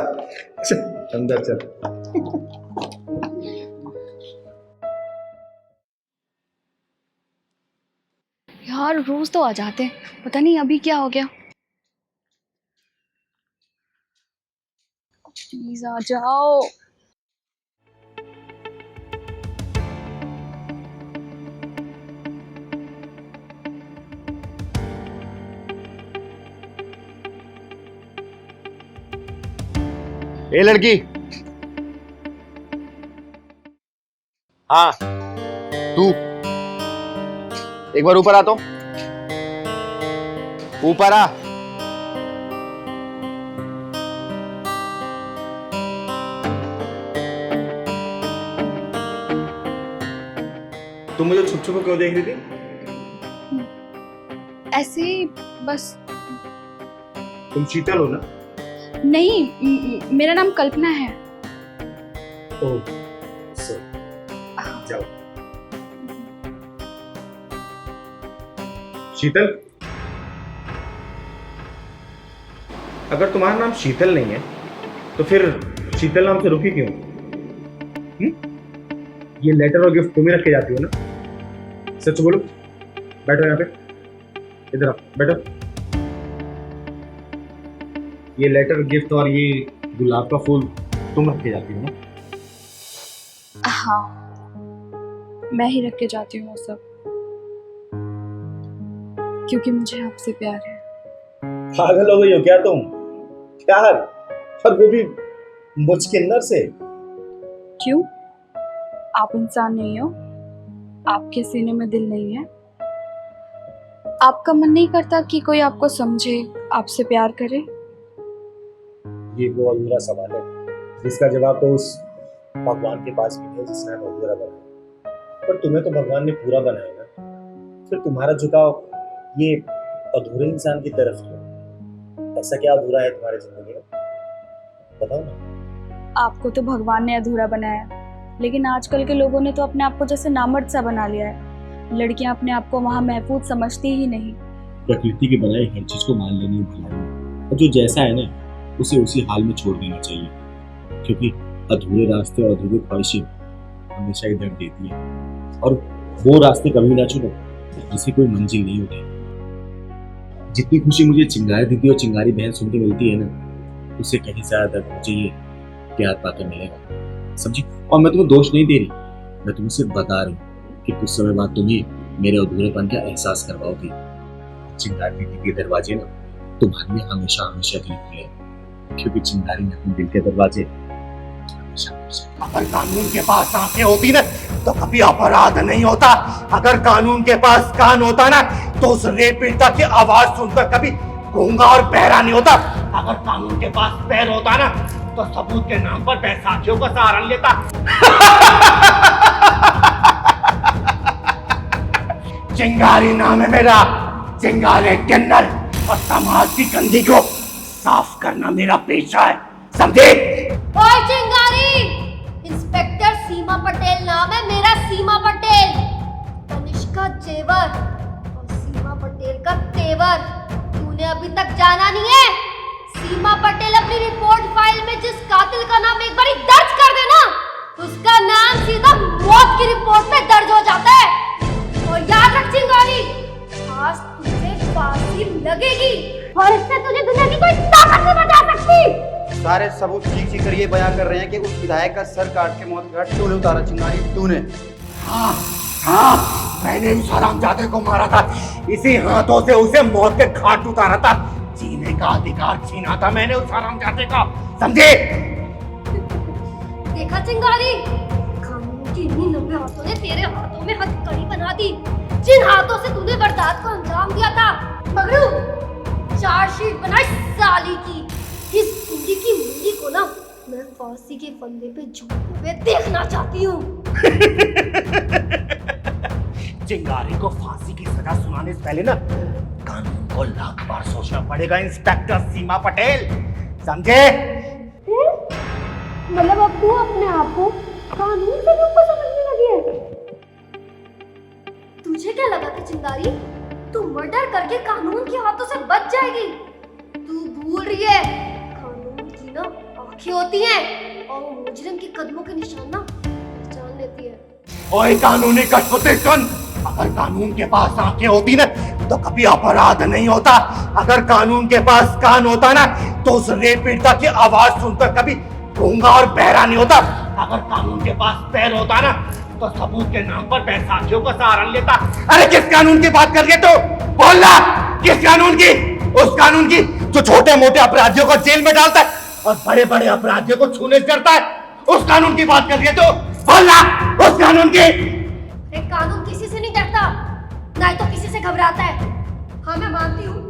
[SPEAKER 7] चल अंदर चल।
[SPEAKER 3] यार रोज तो आ जाते हैं, पता नहीं अभी क्या हो गया। प्लीज आ जाओ।
[SPEAKER 7] ए लड़की, हाँ तू एक बार ऊपर आ, तो ऊपर आ। तुम मुझे छुप छुप क्यों देख रही थी?
[SPEAKER 3] ऐसे ही बस।
[SPEAKER 7] तुम शीतल हो ना?
[SPEAKER 3] नहीं, मेरा नाम कल्पना है।
[SPEAKER 6] ओह सो जाओ। शीतल, अगर तुम्हारा नाम शीतल नहीं है तो फिर शीतल नाम से रुकी क्यों? ये लेटर और गिफ्ट तुम ही रख के जाती हो ना? सच बोलो, बैठो यहाँ पे, इधर आओ, बैठो। ये लेटर गिफ्ट और ये गुलाब का फूल तुम रख के जाती हो ना?
[SPEAKER 8] हाँ, मैं ही रख के जाती हूँ वो सब, क्योंकि मुझे आपसे प्यार है।
[SPEAKER 7] पागल हो गई हो क्या तुम? प्यार, और वो भी मुझकिन्नर से?
[SPEAKER 8] क्यों? आप इंसान नहीं हो? आपके सीने में दिल नहीं है? आपका मन नहीं करता कि कोई आपको समझे, आपसे प्यार करे?
[SPEAKER 7] ये वो अधूरा सवाल है जिसका जवाब तो उस भगवान के पास भी नहीं है जिसने हमें अधूरा बनाया। पर तुम्हें तो भगवान ने पूरा बनाया ना, फिर तुम्हारा झुकाव ये अधूरे इंसान की तरफ क्यों? ऐसा क्या अधूरा है तुम्हारी जिंदगी में, बताओ ना।
[SPEAKER 8] आपको तो भगवान ने अधूरा बनाया, लेकिन आजकल के लोगों ने तो अपने आप को जैसे नामर्द सा बना लिया है। लड़कियां अपने आप को वहां महफूज समझती ही नहीं।
[SPEAKER 7] प्रकृति की बनाई हर चीज को मान लेनी भलाई है, और जो जैसा है ना उसे उसी हाल में छोड़ देना चाहिए, क्योंकि अधूरे रास्ते और अधूरी ख्वाहिशें हमेशा ही दर्द देती है, और वो रास्ते कभी ना चुनो जिसे कोई मंजिल नहीं होती। जितनी खुशी मुझे चिंगारी दीदी और चिंगारी बहन सुन के मिलती है ना, उससे कहीं ज्यादा दर्द मुझे ये प्यार पाकर मिलेगा, समझी? और मैं तुम्हें दोष नहीं दे रही, मैं तुम्हें सिर्फ बता रही हूँ कि कुछ समय बाद तुम्हें मेरे अधूरेपन का एहसास करवाओगी। चिंगारी दीदी के दरवाजे ना तुम्हारे लिए हमेशा हमेशा के लिए खुले, क्योंकि चिंगारी ने अपने दिल के दरवाजे हमेशा हमेशा।
[SPEAKER 1] अगर कानून के पास आंखें होती ना तो कभी अपराध नहीं होता। अगर कानून के पास कान होता ना तो उस रेप पीड़िता की आवाज सुनकर कभी गूंगा और बहरा नहीं होता। अगर कानून के पास पैर होता ना तो सबूत के नाम पर बैसाखियों का सहारा लेता। चिंगारी नाम है मेरा, चिंगारे किन्नर, और समाज की गंदगी को साफ करना मेरा पेशा है, समझे?
[SPEAKER 5] ओए चिंगारी, इंस्पेक्टर सीमा पटेल नाम है मेरा, सीमा पटेल। तनिष्का जेवर और सीमा पटेल का तेवर तूने अभी तक जाना नहीं है। सीमा पटेल अपनी रिपोर्ट फाइल में जिस कातिल का नाम एक बार दर्ज कर देना, उसका नाम सीधा मौत की रिपोर्ट में दर्ज हो जाता है। और याद रख चिंगारी, आज तुझे फांसी लगेगी, और इससे तुझे दुनिया की कोई ताकत नहीं बचा सकती।
[SPEAKER 9] सारे सबूत चीख कर ये बयां कर रहे हैं कि उस विधायक का सर काट के मौत घाट तूने उतारा चिंगारी, तूने।
[SPEAKER 1] हाँ हाँ, मैंने उस हरामजादे को मारा था, इसी हाथों से उसे मौत के घाट उतारा था। जीने का अधिकार छीना था मैंने उस हरामजादे का, समझे?
[SPEAKER 5] देखा चिंगारी, कानून की इन्हीं लंबे हाथों ने तेरे हाथों में हथकड़ी बना दी, जिन हाथों से तूने वारदात को अंजाम दिया था। पगड़ू, चार्जशीट बनाई साली की। इस कुंडी की मुंडी को ना मैं फांसी के फंदे पे झूलते हुए देखना चाहती हूँ।
[SPEAKER 1] चिंगारी को फांसी की सजा सुनाने से पहले ना कानून को लाख बार सोचना पड़ेगा, इंस्पेक्टर सीमा पटेल, समझे?
[SPEAKER 5] मतलब अब तू अपने आप को कानून से भी ऊपर समझने लगी है? तुझे क्या लगा था चिंगारी, तू मर्डर करके कानून के हाथों से बच जाएगी? तू भूल रही है, कानून की ना आंखें होती हैं, और वो मुजरिम के कदमों के निशान ना पहचान लेती है।
[SPEAKER 1] ओए कानूनी कठपुतली सुन, अगर कानून के पास आंखें होती ना तो कभी अपराध नहीं होता। अगर कानून के पास कान होता ना तो उस रेप पीड़िता की आवाज सुनकर कभी गूंगा और बहरा नहीं होता। अगर कानून के पास पैर होता ना तो सबूत के नाम पर बैसाखियों का सहारा लेता। अरे किस कानून की बात कर रही है तू? बोलना, किस कानून की? उस कानून की जो छोटे मोटे अपराधियों को जेल में डालता है और बड़े बड़े अपराधियों को छूने से डरता है, उस कानून की बात कर रही है तू? बोलना, उस कानून की।
[SPEAKER 5] एक कानून किसी से नहीं डरता, ना ही तो किसी से घबराता है। हाँ मैं मानती हूँ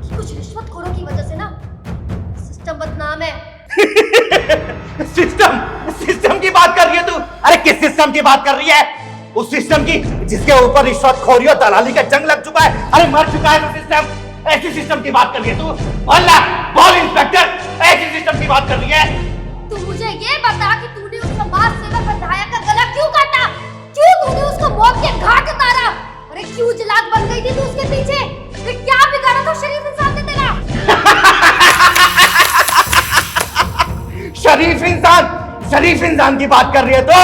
[SPEAKER 5] कि कुछ रिश्वतखोरों की वजह से ना सिस्टम बदनाम है।
[SPEAKER 1] सिस्टम की बात कर रही है तू? अरे किस सिस्टम की बात कर रही है? उस सिस्टम की जिसके ऊपर रिश्वतखोरी और दलाली का जंग लग चुका है। अरे मर चुका है वो सिस्टम। ऐसी सिस्टम की बात कर रही है तू? बोल ना, बोल इंस्पेक्टर, ऐसी सिस्टम की बात कर रही है?
[SPEAKER 5] तू मुझे ये बता कि तूने उस समाज सेवक विधायक का गला क्यों काटा? क्यों तूने उसको मौत के घाट उतारा? अरे क्यों जिलाद बन गई थी तू उसके पीछे? फिर क्या बिगाड़ा था शरीफ इंसान ने तेरा?
[SPEAKER 1] शरीफ इंसान की बात कर रही है तो?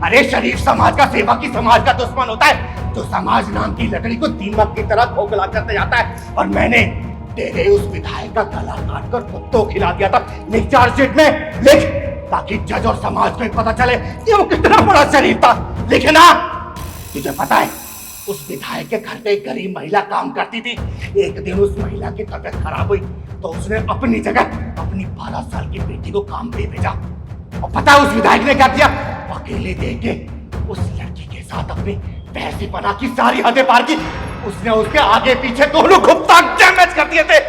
[SPEAKER 1] अरे शरीफ समाज का सेवक ही समाज का दुश्मन होता है, जो समाज नाम की लकड़ी को दीमक की तरह खोखला करते जाता है। और मैंने तेरे उस विधायक का गला काटकर कुत्तों खिला दिया था। लिख चार्जशीट में लिख, ताकि जज और समाज को पता चले कि वो कितना बड़ा शरीफ था। लिखे ना। तुझे पता है उस विधायक के घर पे एक गरीब महिला काम करती थी। एक दिन उस महिला की तबीयत खराब हुई तो उसने अपनी जगह अपनी 12 साल की बेटी को काम पे भेजा। और पता है उस विधायक ने क्या किया? अकेले देख के उस लड़की के साथ अपनी पैसे बना की सारी हदें पार की। उसने उसके आगे पीछे दोनों घुपता डैमेज कर दिए थे।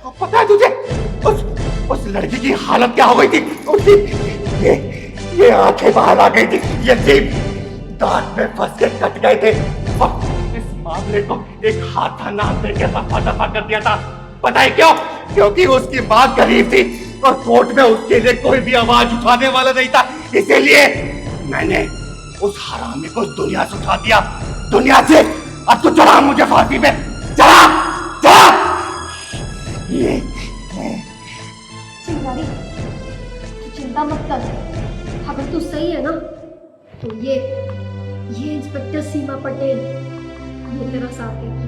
[SPEAKER 1] और पता है तुझे उस लड़की की हालत क्या हो गई थी? उसकी ये आंखें बाहर आ गई थी, ये जीभ दांत में फंस के कट गए थे। और इस मामले को एक हाथा नाम देके रफा दफा कर दिया था। पता है क्यों? क्योंकि उसकी मां गरीब थी और कोर्ट में उसके लिए कोई भी आवाज उठाने वाला नहीं था। इसीलिए मैंने उस हरामी को दुनिया से उठा दिया, दुनिया से। अब तो चढ़ा मुझे फांसी पे, चढ़ा चढ़ा। ये
[SPEAKER 5] चिंगारी, तू चिंता मत कर। अगर तू सही है ना तो ये इंस्पेक्टर सीमा पटेल ये तेरा साथ देगी।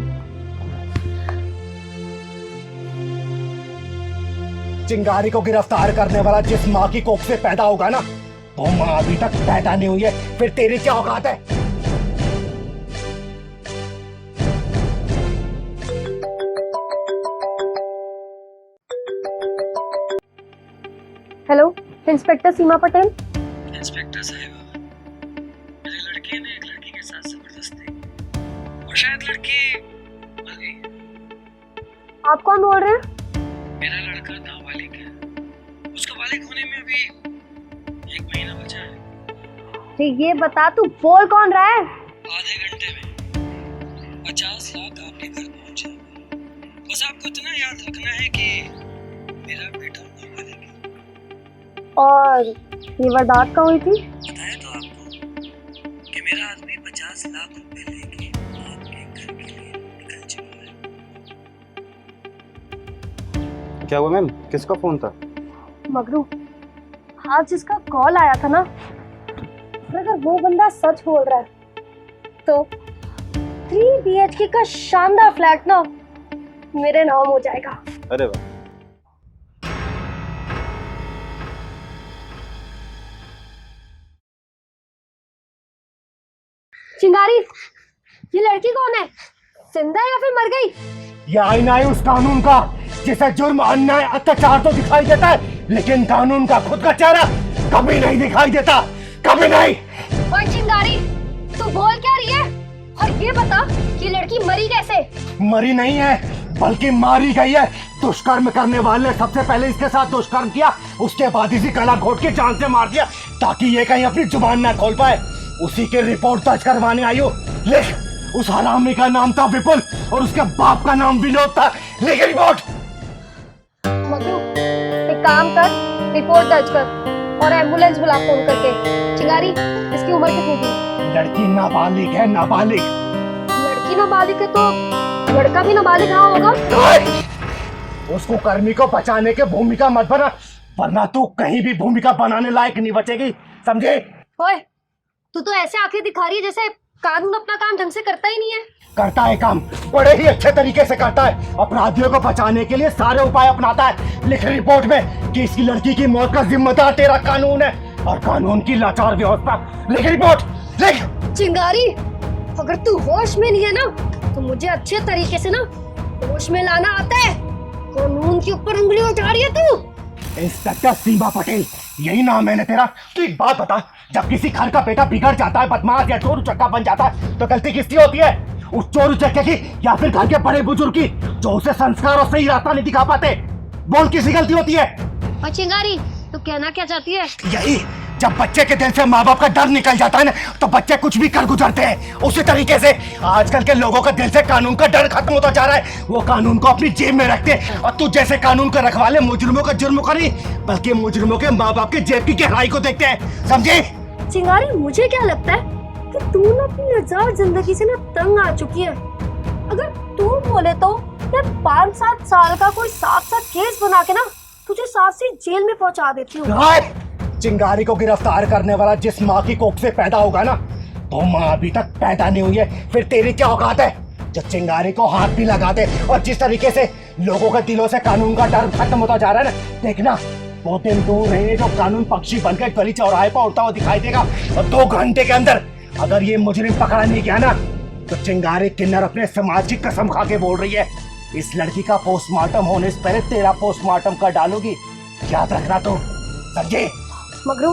[SPEAKER 1] चिंगारी को गिरफ्तार करने वाला जिस माँ की कोख से पैदा होगा ना, वो माँ अभी तक पैदा नहीं हुई है, फिर तेरी क्या औकात है?
[SPEAKER 5] हेलो, इंस्पेक्टर सीमा पटेल।
[SPEAKER 4] इंस्पेक्टर साहिबा, मेरे लड़के ने एक लड़की के साथ जबरदस्ती और शायद लड़की मर गई।
[SPEAKER 5] आप कौन बोल रहे हैं?
[SPEAKER 4] मेरा लड़का नाबालिग है, उसका बालिग होने में अभी 1 महीना बचा है।
[SPEAKER 5] तो ये बता तू बोल कौन रहा है?
[SPEAKER 4] आधे घंटे में 50 लाख आपके घर पहुंच जाएगा। बस आपको इतना याद रखना है कि मेरा बेटा नाबालिग है।
[SPEAKER 5] और ये वारदात कहाँ हुई थी?
[SPEAKER 4] बताया तो आपको कि मेरा आदमी 50 लाख रुपए लेके आपके घर के लिए निकल चुका है।
[SPEAKER 9] क्या हुआ मैम, किसका फोन था?
[SPEAKER 5] मगरू, आज जिसका कॉल आया था ना, अगर वो बंदा सच बोल रहा है तो 3 BHK का शानदार फ्लैट ना मेरे नाम हो जाएगा।
[SPEAKER 9] अरे वाह।
[SPEAKER 5] चिंगारी, ये लड़की कौन है? जिंदा है या फिर मर गई?
[SPEAKER 1] ये आईना है उस कानून का जिसे जुर्म, अन्याय, अत्याचार तो दिखाई देता है, लेकिन कानून का खुद का चेहरा कभी नहीं दिखाई देता, कभी नहीं।
[SPEAKER 5] और चिंगारी, तू बोल क्या रही है? और ये बता कि लड़की मरी कैसे?
[SPEAKER 1] मरी नहीं है बल्कि मारी गई है। दुष्कर्म करने वाले ने सबसे पहले इसके साथ दुष्कर्म किया, उसके बाद इसी गला घोट के जान से मार दिया ताकि ये कहीं अपनी जुबान ना खोल पाए। उसी की रिपोर्ट दर्ज करवाने आई हो। लिख, उस हरामी का नाम था विपुल और उसके बाप का नाम विनोद था। लिख रिपोर्ट।
[SPEAKER 5] मगरू, एक काम कर, रिपोर्ट दर्ज कर और एम्बुलेंस बुला फोन करके। चिंगारी, इसकी उम्र कितनी थी?
[SPEAKER 1] लड़की नाबालिग है, नाबालिग।
[SPEAKER 5] लड़की नाबालिग है तो लड़का भी नाबालिग रहा होगा।
[SPEAKER 1] उसको कर्मी को बचाने के भूमिका मत बना, वरना तू कहीं भी भूमिका बनाने लायक नहीं बचेगी, समझे?
[SPEAKER 5] ओए, तू तो ऐसे आंखें दिखा रही है जैसे कानून अपना काम ढंग से करता ही नहीं है।
[SPEAKER 1] करता है काम, बड़े ही अच्छे तरीके से करता है। अपराधियों को बचाने के लिए सारे उपाय अपनाता है। लिख रिपोर्ट में कि इसकी लड़की की मौत का जिम्मेदार तेरा कानून है और कानून की लाचार व्यवस्था। लिख रिपोर्ट, लिख।
[SPEAKER 5] चिंगारी, अगर तू होश में नहीं है ना तो मुझे अच्छे तरीके से ना होश में लाना आता है। कानून के ऊपर उंगली उठा रही है तू।
[SPEAKER 1] इंस्पेक्टर सीमा पटेल, यही नाम है ना तेरा? तू एक बात बता, जब किसी घर का बेटा बिगड़ जाता है, बदमाश या चोर उचक्का बन जाता है, तो गलती किसकी होती है? उस चोर उचक्के की या फिर घर के बड़े बुजुर्ग की, जो उसे संस्कार और सही रास्ता नहीं दिखा पाते? बोल, किसी गलती होती है?
[SPEAKER 5] और चिंगारी, तू कहना क्या चाहती है?
[SPEAKER 1] यही जब बच्चे के दिल से माँ बाप का डर निकल जाता है ना तो बच्चे कुछ भी कर गुजरते हैं। उसी तरीके से आजकल के लोगों का दिल से कानून का डर खत्म होता जा रहा है। वो कानून को अपनी जेब में रखते हैं और तू जैसे कानून का रखवाले मुजरिमों का जुर्म का नहीं बल्कि मुजरिमों के माँ बाप के जेब की गहराई को देखते हैं, समझे?
[SPEAKER 5] चिंगारी, मुझे क्या लगता है कि तू ना अपनी आजाद जिंदगी से ना तंग आ चुकी है। अगर तू बोले तो मैं 5-7 साल का कोई साफ केस बना के ना तुझे साफ सी जेल में पहुंचा देती हूँ।
[SPEAKER 1] चिंगारी को गिरफ्तार करने वाला जिस माँ की कोख से पैदा होगा ना तो माँ अभी तक पैदा नहीं हुई है, फिर तेरी क्या औकात है जो चिंगारी को हाथ भी लगा दे? और जिस तरीके से लोगों के दिलों से कानून का डर खत्म होता जा रहा है ना, देखना वो दिन दूर है जो कानून पक्षी बनकर गली चौराहे पर उड़ता हुआ दिखाई देगा। और 2 घंटे के अंदर अगर ये मुजरिम पकड़ा नहीं गया ना तो चिंगारी किन्नर अपने समाज की कसम खा के बोल रही है इस लड़की का पोस्टमार्टम होने से पहले तेरा पोस्टमार्टम कर डालूगी। याद रखना तो, समझे?
[SPEAKER 5] मगरू,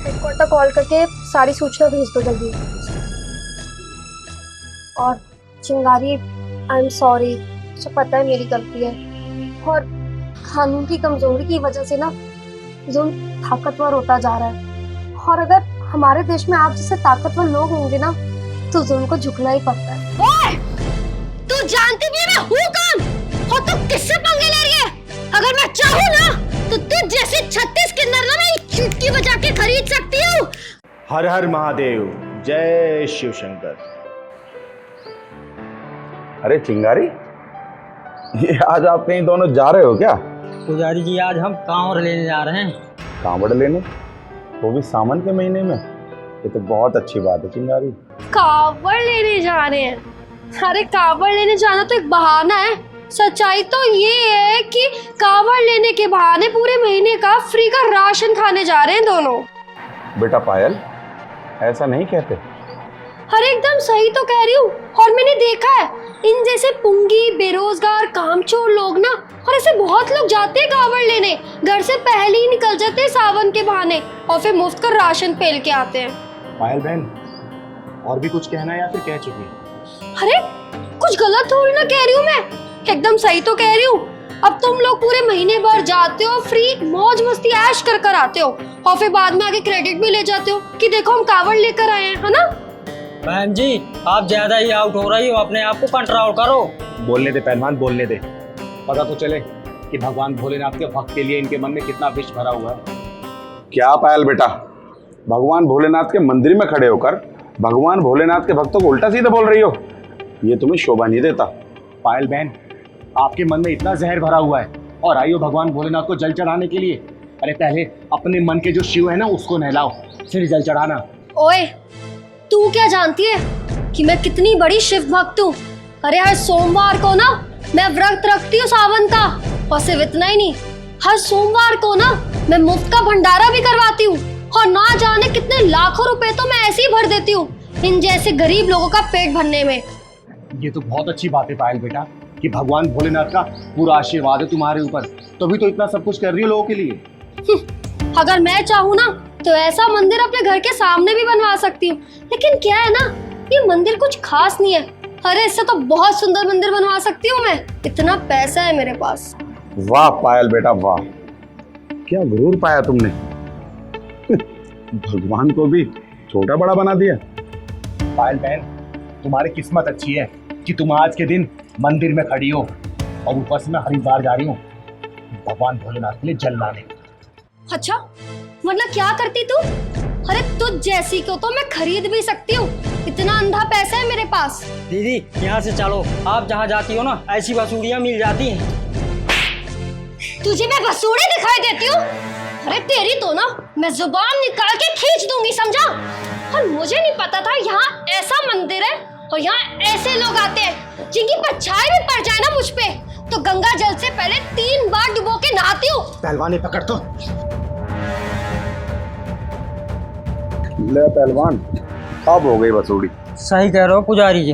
[SPEAKER 5] हेडक्वार्टर कॉल करके सारी सूचना भेज दो जल्दी। और चिंगारी, आई एम सॉरी, मुझे पता है मेरी गलती है और कानून की कमजोरी की वजह से ना जुल्म ताकतवर होता जा रहा है। और अगर हमारे देश में आप जैसे ताकतवर लोग होंगे ना तो जुल्म को झुकना ही पड़ता है। ओए! तू जानती भी है मैं हूँ कौन और तू किससे पंगे ले रही है? अगर मैं चाहूँ ना तो तुझ जैसे 36 किन्नर ना मैं चुटकी बजा के खरीद सकती हूँ।
[SPEAKER 7] हर हर महादेव, जय शिव शंकर।
[SPEAKER 10] अरे चिंगारी, ये आज आप कहीं दोनों जा रहे हो क्या?
[SPEAKER 4] पुजारी जी, आज हम कांवड़ लेने जा रहे हैं।
[SPEAKER 10] कांवड़ लेने? वो भी सावन के महीने में? ये तो बहुत अच्छी बात है चिंगारी।
[SPEAKER 5] कावड़ लेने जा रहे हैं? अरे कावड़ लेने जाना तो एक बहाना है। सच्चाई तो ये है कि कावड़ लेने के बहाने पूरे महीने का फ्री का राशन खाने जा रहे हैं दोनों।
[SPEAKER 10] बेटा पायल, ऐसा नहीं कहते।
[SPEAKER 5] अरे एकदम सही तो कह रही हूँ। और मैंने देखा है इन जैसे पुंगी बेरोजगार कामचोर लोग ना, और ऐसे बहुत लोग जाते हैं कावड़ लेने, घर से पहले ही निकल जाते हैं सावन के बहाने और फिर मुफ्त का राशन पेल के आते हैं।
[SPEAKER 7] पायल बहन, और भी कुछ कहना है या फिर कह चुकी है?
[SPEAKER 5] अरे कुछ गलत थोड़ी ना कह रही हूँ मैं, एकदम सही तो कह रही हूँ। अब तुम लोग पूरे महीने भर जाते हो, फ्री मौज मस्ती ऐश कर कर आते हो और फिर बाद में आगे क्रेडिट भी ले जाते हो कि देखो हम कावड़ लेकर आए हैं, है ना?
[SPEAKER 4] बहन जी, आप ज्यादा ही आउट हो रही हो, अपने आप को कंट्रोल करो।
[SPEAKER 6] बोलने दे पहलवान, बोलने दे। पता तो चले कि भगवान भोलेनाथ के भक्त के लिए इनके मन में कितना विष भरा हुआ है।
[SPEAKER 10] क्या पायल बेटा, भगवान भोलेनाथ के मंदिर में खड़े होकर भगवान भोलेनाथ के भक्तों को उल्टा सीधा बोल रही हो? ये तुम्हें शोभा नहीं देता।
[SPEAKER 6] पायल बहन, आपके मन में इतना जहर भरा हुआ है और आई हो भगवान भोलेनाथ को जल चढ़ाने के लिए। अरे पहले अपने मन के जो शिव है ना उसको नहलाओ, फिर जल चढ़ाना।
[SPEAKER 5] ओए, तू क्या जानती है कि मैं कितनी बड़ी शिव भक्त हूँ? अरे हर सोमवार को ना मैं व्रत रखती हूँ सावन का, और सिर्फ इतना ही नहीं, हर सोमवार को ना मैं मुफ्त का भंडारा भी करवाती हूँ और ना जाने कितने लाखों रुपए तो मैं ऐसे ही भर देती हूँ इन जैसे गरीब लोगों का पेट भरने में।
[SPEAKER 6] ये तो बहुत अच्छी बात है पायल बेटा कि भगवान भोलेनाथ का पूरा आशीर्वाद है तुम्हारे ऊपर, तभी तो इतना सब कुछ कर रही हो लोगों के लिए।
[SPEAKER 5] अगर मैं चाहूँ ना तो ऐसा मंदिर अपने घर के सामने भी बनवा सकती हूँ, लेकिन क्या है ना, ये मंदिर कुछ खास नहीं है। अरे इससे तो बहुत सुंदर मंदिर बनवा सकती हूँ मैं, इतना पैसा है मेरे पास।
[SPEAKER 10] वाह पायल बेटा वाह, क्या गुरूर पाया तुमने। भगवान को भी छोटा बड़ा बना दिया।
[SPEAKER 6] पायल बहन, तुम्हारी किस्मत अच्छी है कि तुम आज के दिन मंदिर में खड़ी हो और ऊपर से मैं हरिद्वार जा रही हूँ भगवान भोलेनाथ के लिए जल लाने।
[SPEAKER 5] अच्छा, वरना क्या करती तू? अरे तुझ जैसी को तो मैं खरीद भी सकती हूँ, इतना अंधा पैसा है मेरे पास।
[SPEAKER 4] दीदी यहाँ से चलो, आप जहाँ जाती हो ना ऐसी बसूड़ियाँ मिल जाती हैं।
[SPEAKER 5] तुझे मैं बसूड़े दिखाई देती हूँ? अरे तेरी तो ना मैं जुबान निकाल के खींच दूंगी, समझा? और मुझे नहीं पता था यहाँ ऐसा मंदिर है और यहाँ ऐसे लोग आते हैं जिनकी परछाई भी पड़ जाए ना मुझ पे तो गंगा जल से पहले 3 बार डुबो के नहाती हूँ।
[SPEAKER 7] पहलवान ने पकड़ तो।
[SPEAKER 10] ले पहलवान, अब हो गई बसूड़ी।
[SPEAKER 4] सही कह रहे हो पुजारी जी।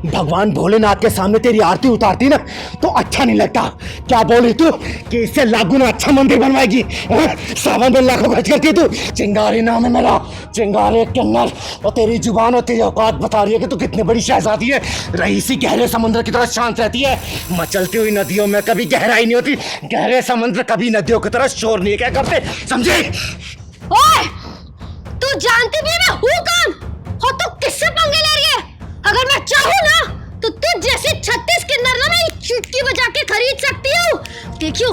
[SPEAKER 1] भगवान भोलेनाथ के सामने तेरी आरती उतारती ना तो अच्छा नहीं लगता। क्या बोली तू कि इससे लाख गुना अच्छा मंदिर बनवाएगी? सावन में लाखों खर्च करती है तू। चिंगारी नाम है मेरा, चिंगारी किन्नर। और तेरी जुबान और तेरी औकात बता रही है कि तू कितनी बड़ी शहजादी है। रईसी गहरे समुद्र की तरह शांत रहती है। मचलती हुई नदियों में कभी गहराई नहीं होती, गहरे समुद्र कभी नदियों की तरह शोर नहीं क्या करते, समझे?
[SPEAKER 5] ओए, तू जानती भी है मैं हूँ कौन और तू किससे पंगे ले रही है? अगर मैं चाहूँ ना तो तुझ जैसे 36 किन्नर ना मैं चुटकी बजा के खरीद सकती हूँ। देखियो,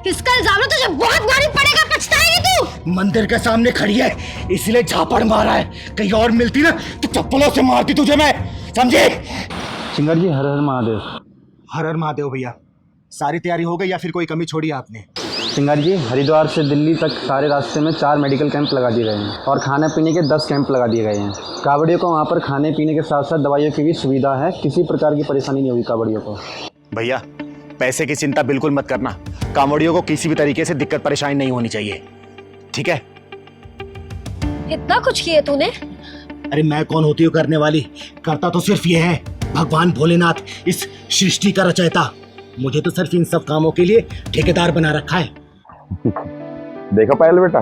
[SPEAKER 5] इसका इल्जाम ना तुझे बहुत भारी पड़ेगा, पछताएगी तू।
[SPEAKER 1] मंदिर के सामने खड़ी है इसलिए झापड़ मारा है, कहीं और मिलती ना तो चप्पलों से मारती तुझे मैं, समझे?
[SPEAKER 9] चिंगारी जी हर हर महादेव।
[SPEAKER 1] हर हर महादेव भैया। सारी तैयारी हो गई या फिर कोई कमी छोड़ी आपने?
[SPEAKER 9] चिंगारी जी हरिद्वार से दिल्ली तक सारे रास्ते में 4 मेडिकल कैंप लगा दिए गए हैं और खाने पीने के 10 कैंप लगा दिए गए हैं। कावड़ियों को वहाँ पर खाने पीने के साथ साथ दवाइयों की भी सुविधा है, किसी प्रकार की परेशानी नहीं होगी कावड़ियों को।
[SPEAKER 1] भैया पैसे की चिंता बिल्कुल मत करना, कांवड़ियों को किसी भी तरीके से दिक्कत परेशानी नहीं होनी चाहिए, ठीक है?
[SPEAKER 5] इतना कुछ किया तूने?
[SPEAKER 1] अरे मैं कौन होती हूँ करने वाली, करता तो सिर्फ ये है भगवान भोलेनाथ, इस सृष्टि का रचयिता। मुझे तो सिर्फ इन सब कामों के लिए ठेकेदार बना रखा है।
[SPEAKER 10] देखो पायल बेटा,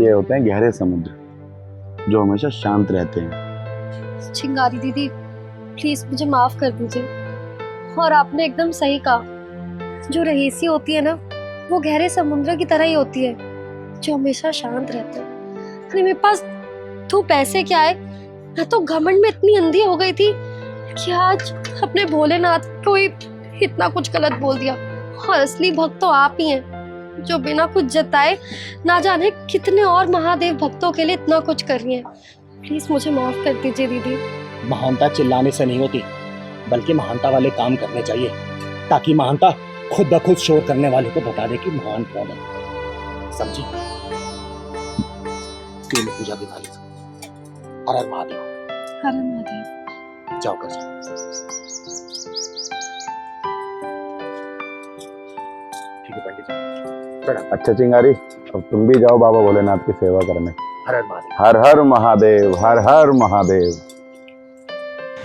[SPEAKER 10] ये होते हैं गहरे समुद्र जो हमेशा शांत रहते हैं।
[SPEAKER 5] चिंगारी दीदी प्लीज मुझे माफ कर दीजिए। और आपने एकदम सही कहा, जो रहीसी होती है ना वो गहरे समुद्र की तरह ही होती है जो हमेशा शांत रहता है। अरे मेरे पास तो पैसे क्या है, मैं तो घमंड में इतनी अंधी हो गई थी कि आज अपने भोलेनाथ को ही इतना कुछ गलत बोल दिया। और असली भक्त तो आप ही हैं जो बिना कुछ जताए ना जाने कितने और महादेव भक्तों के लिए इतना कुछ कर रही हैं। प्लीज मुझे माफ कर दीजिए दीदी।
[SPEAKER 1] महानता चिल्लाने से नहीं होती, बल्कि महानता वाले काम करने चाहिए, ताकि महानता खुद ब खुद शोर करने वाले को बता दे कि महान कौन है, समझी? पूजा की थाली हर हर महादेव।
[SPEAKER 5] हर हर महादेव।
[SPEAKER 1] जाओ कर जाओ। ठीक है पंडित जी, प्रणाम।
[SPEAKER 10] अच्छा चिंगारी, अब तुम भी जाओ बाबा भोलेनाथ की सेवा करने।
[SPEAKER 1] हर हर महादेव।
[SPEAKER 10] हर हर महादेव, हर हर महादेव।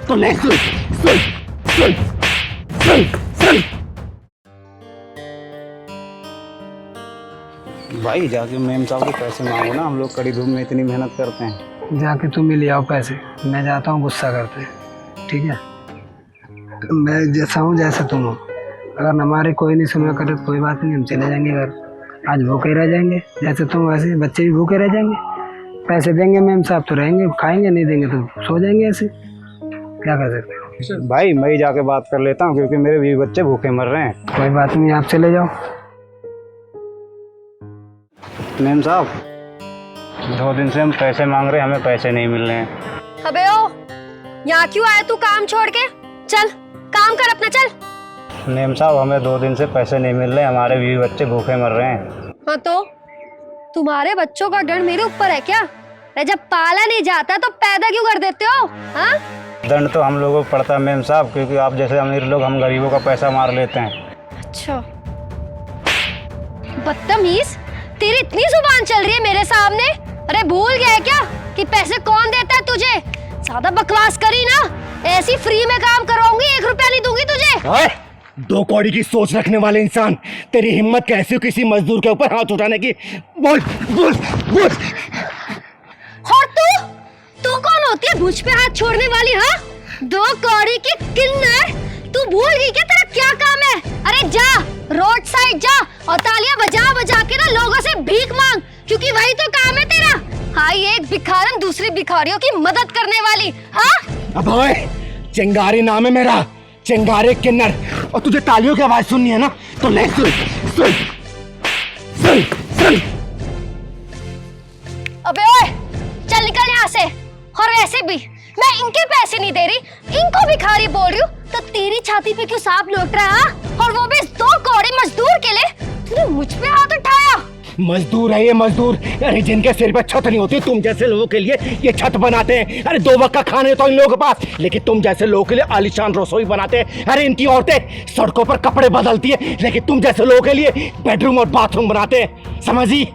[SPEAKER 1] तो ले सुन।
[SPEAKER 9] भाई जाके मेम साहब के पैसे मांगो ना, हम लोग कड़ी धूप में इतनी मेहनत करते हैं।
[SPEAKER 11] जाके तुम ही ले आओ पैसे, मैं जाता हूँ, गुस्सा करते हैं, ठीक है? मैं जैसा हूँ जैसा तुम हो, अगर हमारे कोई नहीं सुना करे तो कोई बात नहीं, हम चले जाएंगे घर। आज भूखे रह जाएंगे जैसे तुम, वैसे बच्चे भी भूखे रह जाएंगे। पैसे देंगे मैम साहब तो रहेंगे, खाएंगे, नहीं देंगे तो सो जाएंगे। ऐसे क्या कर सकते हो?
[SPEAKER 9] भाई मैं ही जाके बात कर लेता हूँ क्योंकि मेरे भी बच्चे भूखे मर रहे हैं।
[SPEAKER 11] कोई बात नहीं, आप चले जाओ।
[SPEAKER 9] मेम साहब 2 दिन से हम पैसे मांग रहे हैं, हमें पैसे नहीं मिल रहे हैं।
[SPEAKER 5] अबे ओ, यहाँ क्यों आया तू काम छोड़ के? चल काम कर अपना, चल।
[SPEAKER 9] मेम साहब हमें 2 दिन से पैसे नहीं मिल रहे, हमारे भी बच्चे भूखे मर रहे हैं।
[SPEAKER 5] हाँ तो तुम्हारे बच्चों का डर मेरे ऊपर है क्या? अरे जब पाला नहीं जाता तो पैदा क्यों कर देते हो? हाँ,
[SPEAKER 9] दंड तो हम लोगों को पड़ता है मेम साहब, क्योंकि आप जैसे अमीर लोग हम गरीबों का पैसा मार लेते हैं।
[SPEAKER 5] अच्छा बदतमीज, तेरी इतनी जुबान चल रही है मेरे सामने? अरे भूल गया है क्या कि पैसे कौन देता है तुझे? ज्यादा बकवास करी ना, ऐसी फ्री में काम करवाऊंगी, 1 रुपया नहीं दूंगी तुझे।
[SPEAKER 1] ओए, 2 कौड़ी की सोच रखने वाले इंसान, तेरी हिम्मत कैसी हो किसी मजदूर के ऊपर हाथ उठाने की? बोल बोल बोल।
[SPEAKER 5] और तू कौन होती है मुझ पे हाथ छोड़ने वाली? हाँ, 2 कौड़ी की किन्नर, तू भूल गई क्या तेरा क्या काम है? अरे जा रोड साइड जा और तालियां बजा बजा के ना लोगों से भीख मांग, क्योंकि वही तो काम है तेरा। हाँ, एक भिखारन दूसरी भिखारियों की मदद करने वाली। हाँ
[SPEAKER 1] अब ओए, चिंगारी नाम है मेरा, चिंगारी किन्नर। और तुझे तालियों की आवाज सुननी है ना तो ले सुन सुन सुन सुन।
[SPEAKER 5] अबे ओए, चल निकल यहाँ से। और वैसे भी मैं इनके पैसे नहीं दे रही, इनको भिखारी बोल रही हूँ, तो तेरी छाती पे क्यों सांप लौट रहा है? और वो भी 2 कौड़ी मजदूर के लिए तूने मुझ पे हाथ उठाया।
[SPEAKER 1] मजदूर है ये मजदूर, अरे जिनके सिर पे छत नहीं होती, तुम जैसे लोगों के लिए ये छत बनाते हैं। अरे 2 वक्त का खाने तो इन लोगों के पास, लेकिन तुम जैसे लोगों के लिए आलीशान रसोई बनाते हैं। अरे इनकी औरतें सड़कों पर कपड़े बदलती है, लेकिन तुम जैसे लोगों के लिए बेडरूम और बाथरूम बनाते हैं, समझी?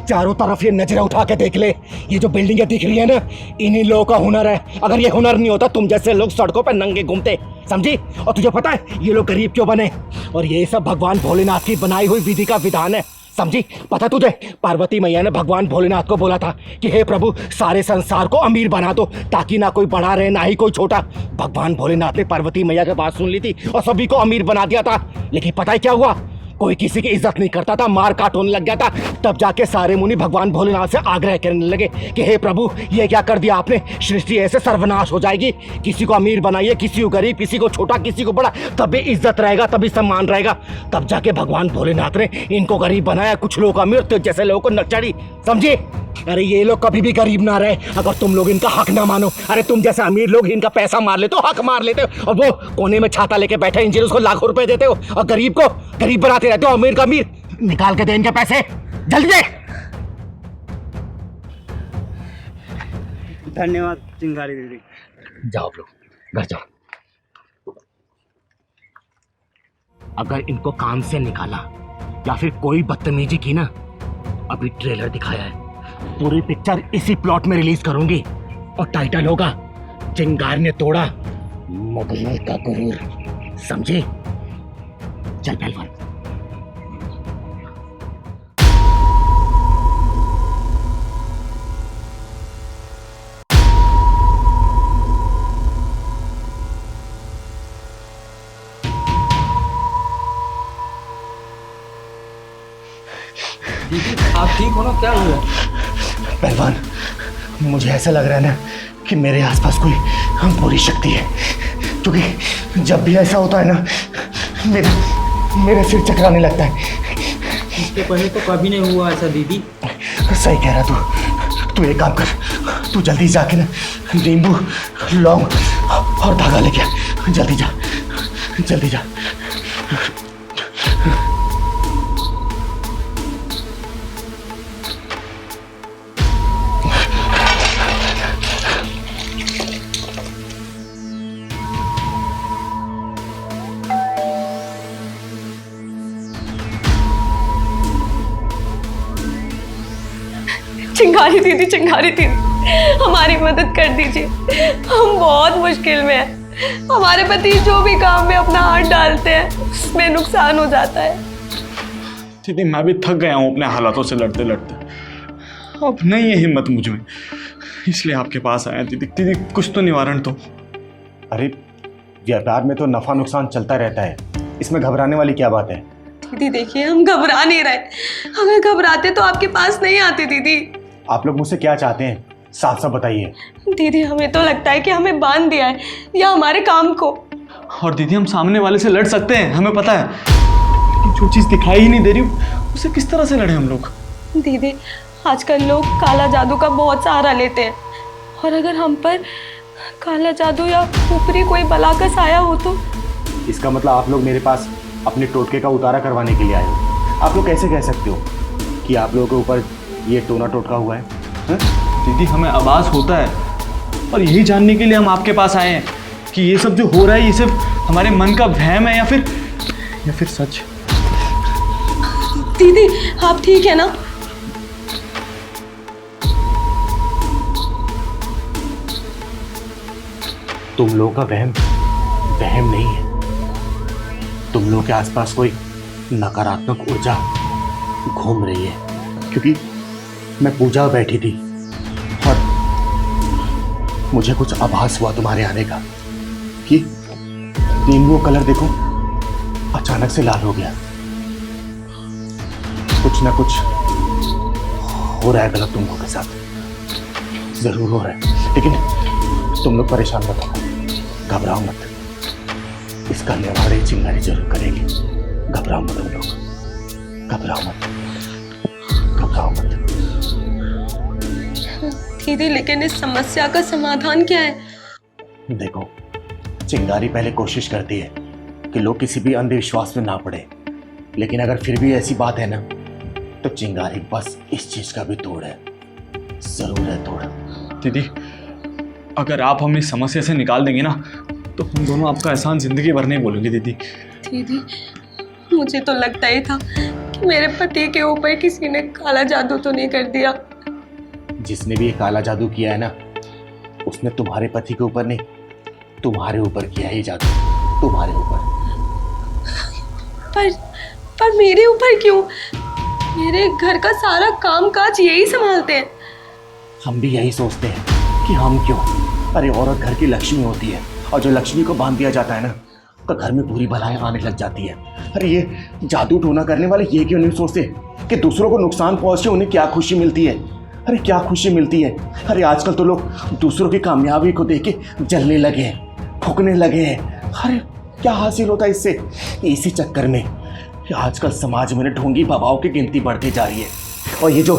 [SPEAKER 1] चारों तरफ ये नजरें उठा के देख ले, ये जो बिल्डिंगें दिख रही है ना, इन्हीं लोगों का हुनर है। अगर ये हुनर नहीं होता तुम जैसे लोग सड़कों पर नंगे घूमते, समझी? और तुझे पता है ये लोग गरीब क्यों बने? और ये सब भगवान भोलेनाथ की बनाई हुई विधि का विधान है, समझी? पता तुझे, पार्वती मैया ने भगवान भोलेनाथ को बोला था कि हे प्रभु सारे संसार को अमीर बना दो, ताकि ना कोई बड़ा रहे ना ही कोई छोटा। भगवान भोलेनाथ ने पार्वती मैया की बात सुन ली थी और सभी को अमीर बना दिया था। लेकिन पता है क्या हुआ? कोई किसी की इज्जत नहीं करता था, मार काट होने लग गया था। तब जाके सारे मुनि भगवान भोलेनाथ से आग्रह करने लगे कि हे प्रभु ये क्या कर दिया आपने, सृष्टि ऐसे सर्वनाश हो जाएगी। किसी को अमीर बनाइए, किसी को गरीब, किसी को छोटा, किसी को बड़ा, तभी इज्जत रहेगा, तभी सम्मान रहेगा। तब जाके भगवान भोलेनाथ ने इनको गरीब बनाया, कुछ लोग अमीर, तो जैसे लोगों को नक्चड़ी, समझे? अरे ये लोग कभी भी गरीब ना रहे अगर तुम लोग इनका हक ना मानो। अरे तुम जैसे अमीर लोग इनका पैसा मार लेते हो, हक मार लेते हो, और वो कोने में छाता लेके बैठे इंजीनियर उसको लाखों रुपए देते हो, और गरीब को गरीब बनाते रहते हो, अमीर का अमीर। निकाल के दे इनके पैसे, जल्दी दे।
[SPEAKER 11] धन्यवाद चिंगारी दीदी।
[SPEAKER 1] जाओ आप लोग घर जाओ। अगर इनको काम से निकाला या फिर कोई बदतमीजी की ना, अभी ट्रेलर दिखाया है, पूरी पिक्चर इसी प्लॉट में रिलीज करूंगी और टाइटल होगा चिंगारी ने तोड़ा मगरूर का गुरूर, समझे? चल पहलवान।
[SPEAKER 4] दीदी आप ठीक हो ना, क्या हुआ?
[SPEAKER 1] पहलवान मुझे ऐसा लग रहा है ना कि मेरे आसपास कोई बुरी शक्ति है, क्योंकि जब भी ऐसा होता है ना मेरा सिर चकराने लगता है।
[SPEAKER 4] इसके पहले तो कभी नहीं हुआ ऐसा दीदी।
[SPEAKER 1] सही कह रहा तू एक काम कर, तू जल्दी जाके ना नींबू, लौंग और धागा लेके आ, जल्दी जा, जल्दी जा।
[SPEAKER 8] चिंगारी दीदी, चिंगारी दीदी, हमारी मदद कर दीजिए, हम बहुत मुश्किल में हैं। हमारे पति जो भी काम में अपना हाथ डालते हैं उसमें नुकसान हो जाता है।
[SPEAKER 7] दीदी मैं भी थक गया हूँ अपने हालातों से लड़ते लड़ते, अब नहीं है हिम्मत मुझ में, इसलिए आपके पास आया। दीदी कुछ तो निवारण तो।
[SPEAKER 6] अरे व्यापार में तो नफा नुकसान चलता रहता है, इसमें घबराने वाली क्या बात है?
[SPEAKER 8] दीदी देखिए हम घबरा नहीं रहे, अगर घबराते तो आपके पास नहीं आते। दीदी
[SPEAKER 6] आप लोग मुझसे क्या चाहते हैं, साफ साफ बताइए।
[SPEAKER 8] दीदी हमें तो लगता है कि हमें बांध दिया है या हमारे काम को।
[SPEAKER 7] और दीदी हम सामने वाले से लड़ सकते हैं, हमें पता है, लेकिन जो चीज़ दिखाई ही नहीं दे रही उसे किस तरह से लड़े हम लोग?
[SPEAKER 8] दीदी आजकल लोग काला जादू का बहुत सहारा लेते हैं, और अगर हम पर काला जादू या ऊपरी कोई बला का साया हो तो?
[SPEAKER 6] इसका मतलब आप लोग मेरे पास अपने टोटके का उतारा करवाने के लिए आए हो। आप लोग कैसे कह सकते हो कि आप लोगों के ऊपर ये टोना टोटका हुआ है?
[SPEAKER 7] दीदी हमें आभास होता है, और यही जानने के लिए हम आपके पास आए हैं कि ये सब जो हो रहा है ये सिर्फ हमारे मन का वहम है या फिर सच।
[SPEAKER 8] दीदी आप ठीक है ना?
[SPEAKER 6] तुम लोगों का वहम नहीं है, तुम लोगों के आसपास कोई नकारात्मक ऊर्जा घूम रही है, क्योंकि मैं पूजा बैठी थी और मुझे कुछ आभास हुआ तुम्हारे आने का कि नींबू कलर देखो अचानक से लाल हो गया। कुछ ना कुछ हो रहा है गलत तुम लोगों के साथ, जरूर हो रहा है, लेकिन तुम लोग परेशान मत हो, घबराओ मत, इसका निवारण चिंगारी जरूर करेगी। घबराओ मत तुम लोग, घबराओ मत, घबराओ मत।
[SPEAKER 8] दीदी लेकिन इस समस्या का समाधान क्या है?
[SPEAKER 6] देखो चिंगारी पहले कोशिश करती है कि लोग किसी भी अंधविश्वास में ना पड़े, लेकिन अगर फिर भी ऐसी बात है ना तो चिंगारी बस इस चीज का भी तोड़ है, जरूर है तोड़।
[SPEAKER 7] दीदी अगर आप हमें इस समस्या से निकाल देंगे ना तो हम दोनों आपका एहसान जिंदगी भर नहीं बोलेंगे। दीदी
[SPEAKER 8] दीदी
[SPEAKER 2] मुझे तो लगता ही था कि मेरे पति के ऊपर किसी ने काला जादू तो नहीं कर दिया।
[SPEAKER 1] जिसने भी ये काला जादू किया है ना, उसने तुम्हारे पति के ऊपर नहीं, तुम्हारे ऊपर किया है ये जादू, तुम्हारे ऊपर।
[SPEAKER 2] पर मेरे ऊपर क्यों? मेरे घर का सारा काम काज यही संभालते हैं।
[SPEAKER 1] हम भी यही सोचते हैं कि हम क्यों। अरे औरत घर की लक्ष्मी होती है, और जो लक्ष्मी को बांध दिया जाता है ना, तो घर में बुरी बलाएं आने लग जाती है। अरे ये जादू टोना करने वाले ये क्यों नहीं सोचते कि दूसरों को नुकसान पहुंचे उन्हें क्या खुशी मिलती है? अरे क्या खुशी मिलती है? अरे आजकल तो लोग दूसरों की कामयाबी को देख के जलने लगे हैं, फूकने लगे हैं। अरे क्या हासिल होता है इससे? इसी चक्कर में आजकल समाज में ढोंगी बाबाओं की गिनती बढ़ती जा रही है। और ये जो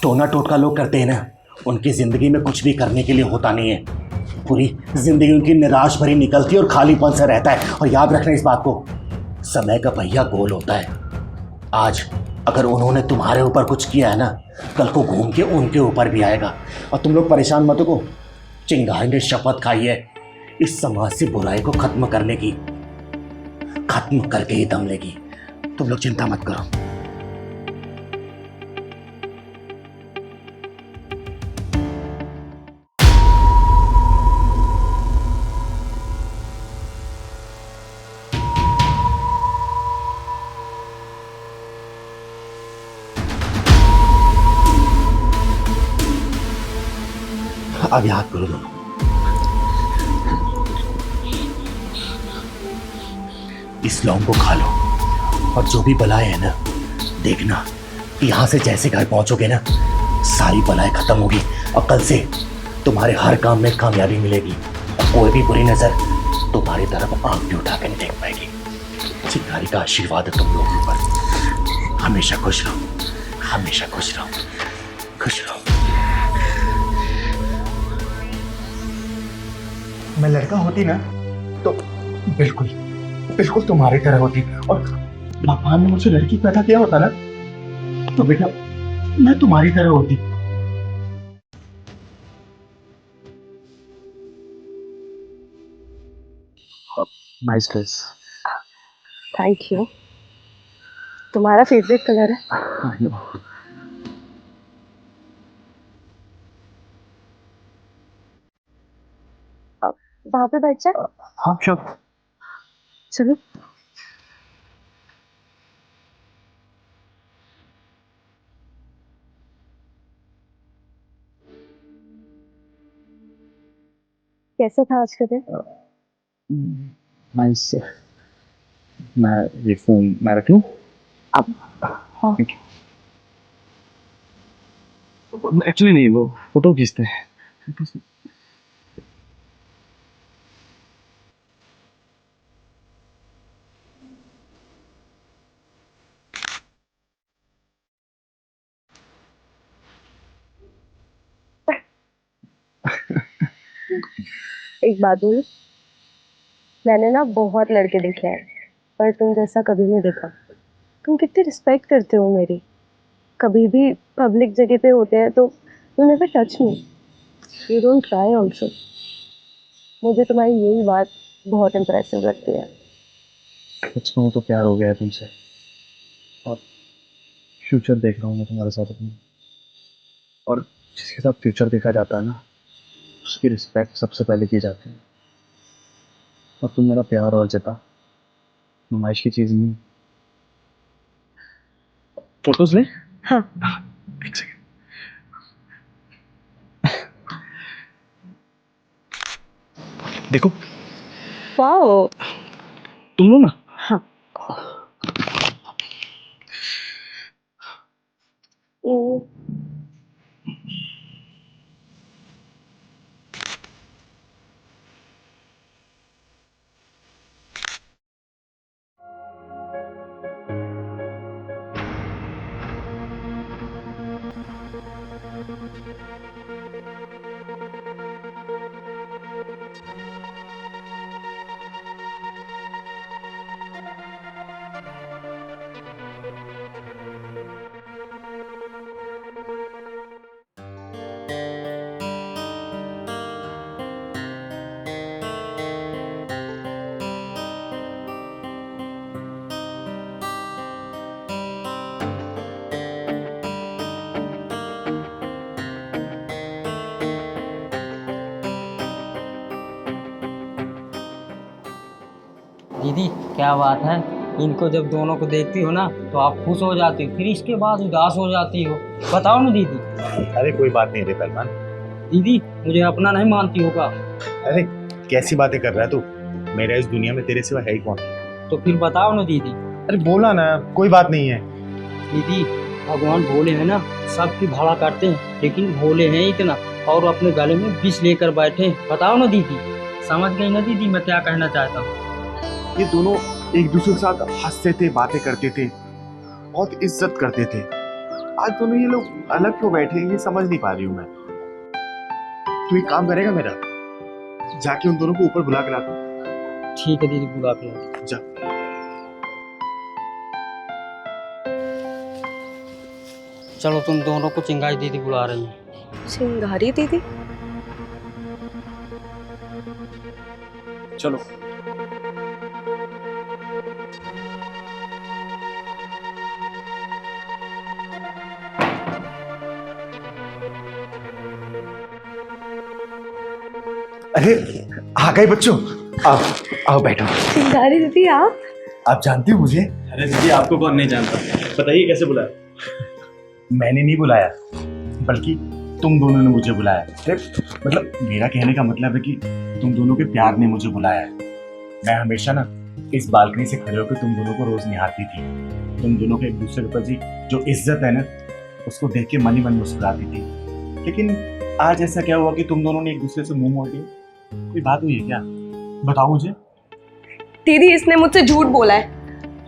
[SPEAKER 1] टोना टोटका लोग करते हैं ना, उनकी ज़िंदगी में कुछ भी करने के लिए होता नहीं है। पूरी ज़िंदगी उनकी निराश भरी निकलती है और खालीपन सा रहता है। और याद रखना इस बात को, समय का पहिया गोल होता है। आज अगर उन्होंने तुम्हारे ऊपर कुछ किया है ना, कल को घूम के उनके ऊपर भी आएगा। और तुम लोग परेशान मत हो, चिंगारी ने शपथ खाई है इस समाज से बुराई को खत्म करने की, खत्म करके ही दम लेगी। तुम लोग चिंता मत करो। अब याद करो दोनों, इस लौंग को खा लो, और जो भी बलाएं है ना, देखना यहाँ से जैसे घर पहुंचोगे ना, सारी बलाएं खत्म होगी। और कल से तुम्हारे हर काम में कामयाबी मिलेगी, और कोई भी बुरी नजर तुम्हारी तरफ आंख भी उठा कर नहीं देख पाएगी। चिंगारी का आशीर्वाद है तुम लोगों पर। हमेशा खुश रहो, हमेशा खुश रहो, खुश रहो। मैं लड़का होती ना तो बिल्कुल बिल्कुल तुम्हारी तरह होती, और भगवान ने मुझे लड़की पैदा किया होता ना, तो बेटा मैं तुम्हारी तरह होती।
[SPEAKER 9] Nice dress.
[SPEAKER 2] Thank you. तुम्हारा फेवरेट कलर है। वहां पे बैठ जा।
[SPEAKER 9] हाँ श्योर।
[SPEAKER 2] चलो। कैसा था आज का दिन?
[SPEAKER 9] नाइस। मैं ये फोन मैं रख लूं?
[SPEAKER 2] अब हाँ।
[SPEAKER 9] एक्चुअली नहीं, वो फोटो खींचते हैं।
[SPEAKER 2] एक बात बोलूं, मैंने ना बहुत लड़के देखे हैं, पर तुम जैसा कभी नहीं देखा। तुम कितनी रिस्पेक्ट करते हो मेरी। कभी भी पब्लिक जगह पे होते हैं तो you never touch me, you don't try also. मुझे तुम्हारी यही बात बहुत इम्प्रेसिव लगती है।
[SPEAKER 9] सच कहूँ तो प्यार हो गया है तुमसे, और फ्यूचर देख रहा हूँ मैं तुम्हारे साथ अपनी। और जिसके साथ फ्यूचर देखा जाता है ना, उसकी रिस्पेक्ट सबसे पहले की जाती है। और तुम मेरा प्यार और जता, नुमाइश की चीज़ नहीं। फोटोज ले।
[SPEAKER 2] हाँ।
[SPEAKER 9] एक सेकंड। देखो।
[SPEAKER 2] वाओ।
[SPEAKER 9] तुम लो ना।
[SPEAKER 2] हाँ।
[SPEAKER 4] दीदी क्या बात है, इनको जब दोनों को देखती हो ना तो आप खुश हो जाती हो, फिर इसके बाद उदास हो जाती हो। बताओ ना दीदी।
[SPEAKER 6] अरे कोई बात नहीं रे पहलवान।
[SPEAKER 4] दीदी मुझे अपना नहीं मानती होगा?
[SPEAKER 6] अरे कैसी बातें कर रहा है तू, मेरा इस दुनिया में तेरे सिवा है ही कौन।
[SPEAKER 4] तो फिर बताओ ना दीदी।
[SPEAKER 6] अरे बोला ना, कोई बात नहीं है।
[SPEAKER 4] दीदी भगवान भोले हैं ना, सबकी भला करते हैं, लेकिन भोले हैं इतना और अपने गले में विष लेकर बैठे हैं। बताओ ना दीदी, समझ गई ना दीदी मैं क्या कहना चाहता हूँ?
[SPEAKER 7] ये दोनों एक दूसरे के साथ हंसते थे, बातें करते थे, बहुत इज्जत करते थे। आज दोनों ये लोग अलग क्यों बैठे हैं, ये समझ नहीं पा रही हूँ मैं। तू एक काम करेगा मेरा, जाके उन दोनों को ऊपर बुला के ला दो।
[SPEAKER 4] ठीक है दीदी, बुला के ला।
[SPEAKER 7] जा।
[SPEAKER 4] चलो तुम दोनों को चिंगारी दीदी बुला रही हैं।
[SPEAKER 8] चिंगारी दीदी?
[SPEAKER 7] चलो।
[SPEAKER 1] अरे आ गए बच्चों, आओ आओ बैठो।
[SPEAKER 8] चिंगारी दीदी
[SPEAKER 1] आप जानते हो मुझे?
[SPEAKER 7] अरे दीदी आपको कौन नहीं जानता, बताइए कैसे बुलाया?
[SPEAKER 6] मैंने नहीं बुलाया, बल्कि तुम दोनों ने मुझे बुलाया। अरे मतलब मेरा कहने का मतलब है कि तुम दोनों के प्यार ने मुझे बुलाया है। मैं हमेशा ना इस बालकनी से खड़े होकर तुम दोनों को रोज निहारती थी। तुम दोनों के एक दूसरे के प्रति जो इज्जत है ना, उसको देख के मन ही मन मुस्कुराती थी। लेकिन आज ऐसा क्या हुआ कि तुम दोनों ने एक दूसरे से मुंह मोड़ लिया? कोई बात हुई है क्या? बताओ मुझे।
[SPEAKER 8] दीदी इसने मुझसे झूठ बोला है,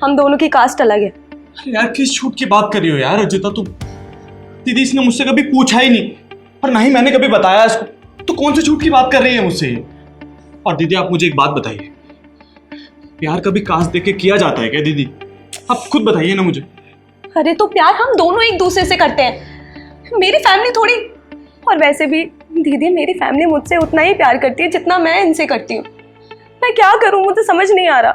[SPEAKER 8] हम दोनों की कास्ट अलग है।
[SPEAKER 7] अरे यार किस झूठ की बात कर रही हो यार रजिता तुम? दीदी इसने मुझसे कभी पूछा ही नहीं और ना ही मैंने कभी बताया इसको, तो कौन से झूठ की बात कर रही है मुझसे ये? और दीदी आप मुझे एक बात बताइए, प्यार कभी कास्ट देख के किया जाता है क्या दीदी? आप खुद बताइए ना मुझे।
[SPEAKER 8] अरे तो प्यार हम दोनों एक दूसरे से करते हैं, मेरी फैमिली थोड़ी। और वैसे भी दीदी मेरी फैमिली मुझसे उतना ही प्यार करती है जितना मैं इनसे करती हूँ। मैं क्या करूँ, मुझे समझ नहीं आ रहा।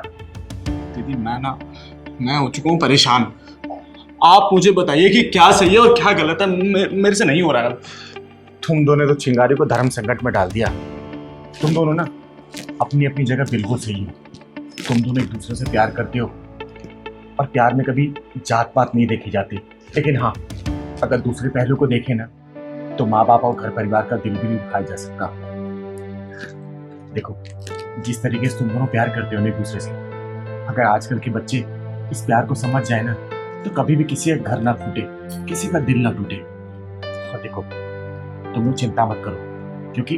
[SPEAKER 7] दीदी मैं हो चुका हूँ परेशान। आप मुझे बताइए कि क्या सही है और क्या गलत है, मेरे से नहीं हो रहा है।
[SPEAKER 6] तुम दोनों ने तो चिंगारी को धर्म संकट में डाल दिया। तुम दोनों ना अपनी अपनी जगह बिल्कुल सही हो। तुम दोनों एक दूसरे से प्यार करते हो और प्यार में कभी जात पात नहीं देखी जाती। लेकिन हाँ, अगर दूसरे पहलू को देखें ना, तो माँ बाप और घर परिवार का दिल भी नहीं दुखाया जा सकता। देखो जिस तरीके से तुम दोनों प्यार करते हो एक दूसरे से, अगर आजकल के बच्चे इस प्यार को समझ जाए ना, तो कभी भी किसी का घर ना फूटे, किसी का दिल ना टूटे। और देखो तुम लोग चिंता मत करो, क्योंकि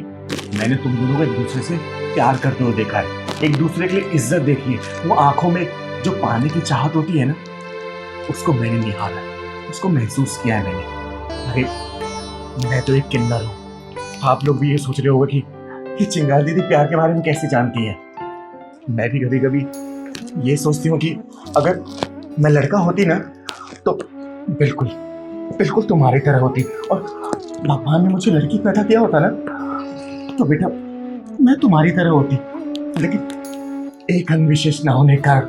[SPEAKER 6] मैंने तुम दोनों को एक दूसरे से प्यार करते हुए देखा है, एक दूसरे के लिए इज्जत देखी है। वो आंखों में जो पाने की चाहत होती है ना, उसको मैंने निहारा है, उसको महसूस किया है मैंने। अरे मैं तो एक किन्नर हूँ। आप लोग भी ये सोच रहे होगा कि ये चिंगारी दीदी प्यार के बारे में कैसे जानती है। मैं भी कभी कभी ये सोचती हूँ कि अगर मैं लड़का होती ना, तो बिल्कुल बिल्कुल तुम्हारी तरह होती, और भगवान ने मुझे लड़की पैदा किया होता ना, तो बेटा मैं तुम्हारी तरह होती। लेकिन एक अंग विशेष ना होने का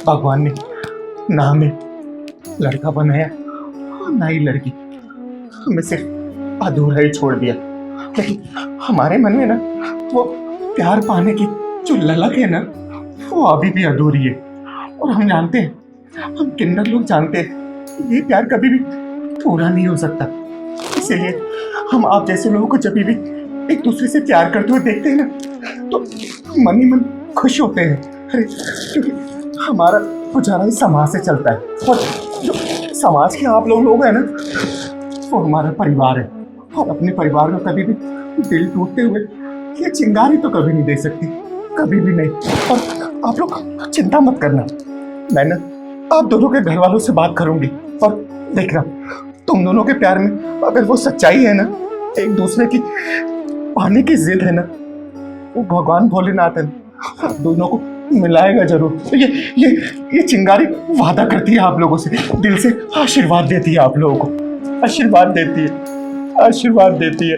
[SPEAKER 6] भगवान ने ना हमें लड़का बनाया और ना ही लड़की, हमें सिर्फ अधूरा ही छोड़ दिया। लेकिन हमारे मन में ना वो प्यार पाने की जो ललक है ना, वो अभी भी अधूरी है। और हम जानते हैं, हम किन्नर लोग जानते हैं, ये प्यार कभी भी पूरा नहीं हो सकता। इसीलिए हम आप जैसे लोगों को जब भी एक दूसरे से प्यार करते हुए देखते हैं ना, तो मन ही मन खुश होते हैं। अरे क्योंकि हमारा गुजारा इस समाज से चलता है, और जो समाज के आप लोग हैं ना, वो हमारा परिवार है। और अपने परिवार में कभी भी दिल टूटते हुए ये चिंगारी तो कभी नहीं दे सकती, कभी भी नहीं। और आप लोग चिंता मत करना, मैं ना आप दोनों के घर वालों से बात करूंगी। और देखना, तुम दोनों के प्यार में अगर वो सच्चाई है ना, एक दूसरे की पाने की जिद है ना, वो भगवान भोलेनाथ है, आप दोनों को मिलाएगा जरूर। तो ये चिंगारी वादा करती है आप लोगों से, दिल से आशीर्वाद देती है, आप लोगों को आशीर्वाद देती है, आशीर्वाद देती है।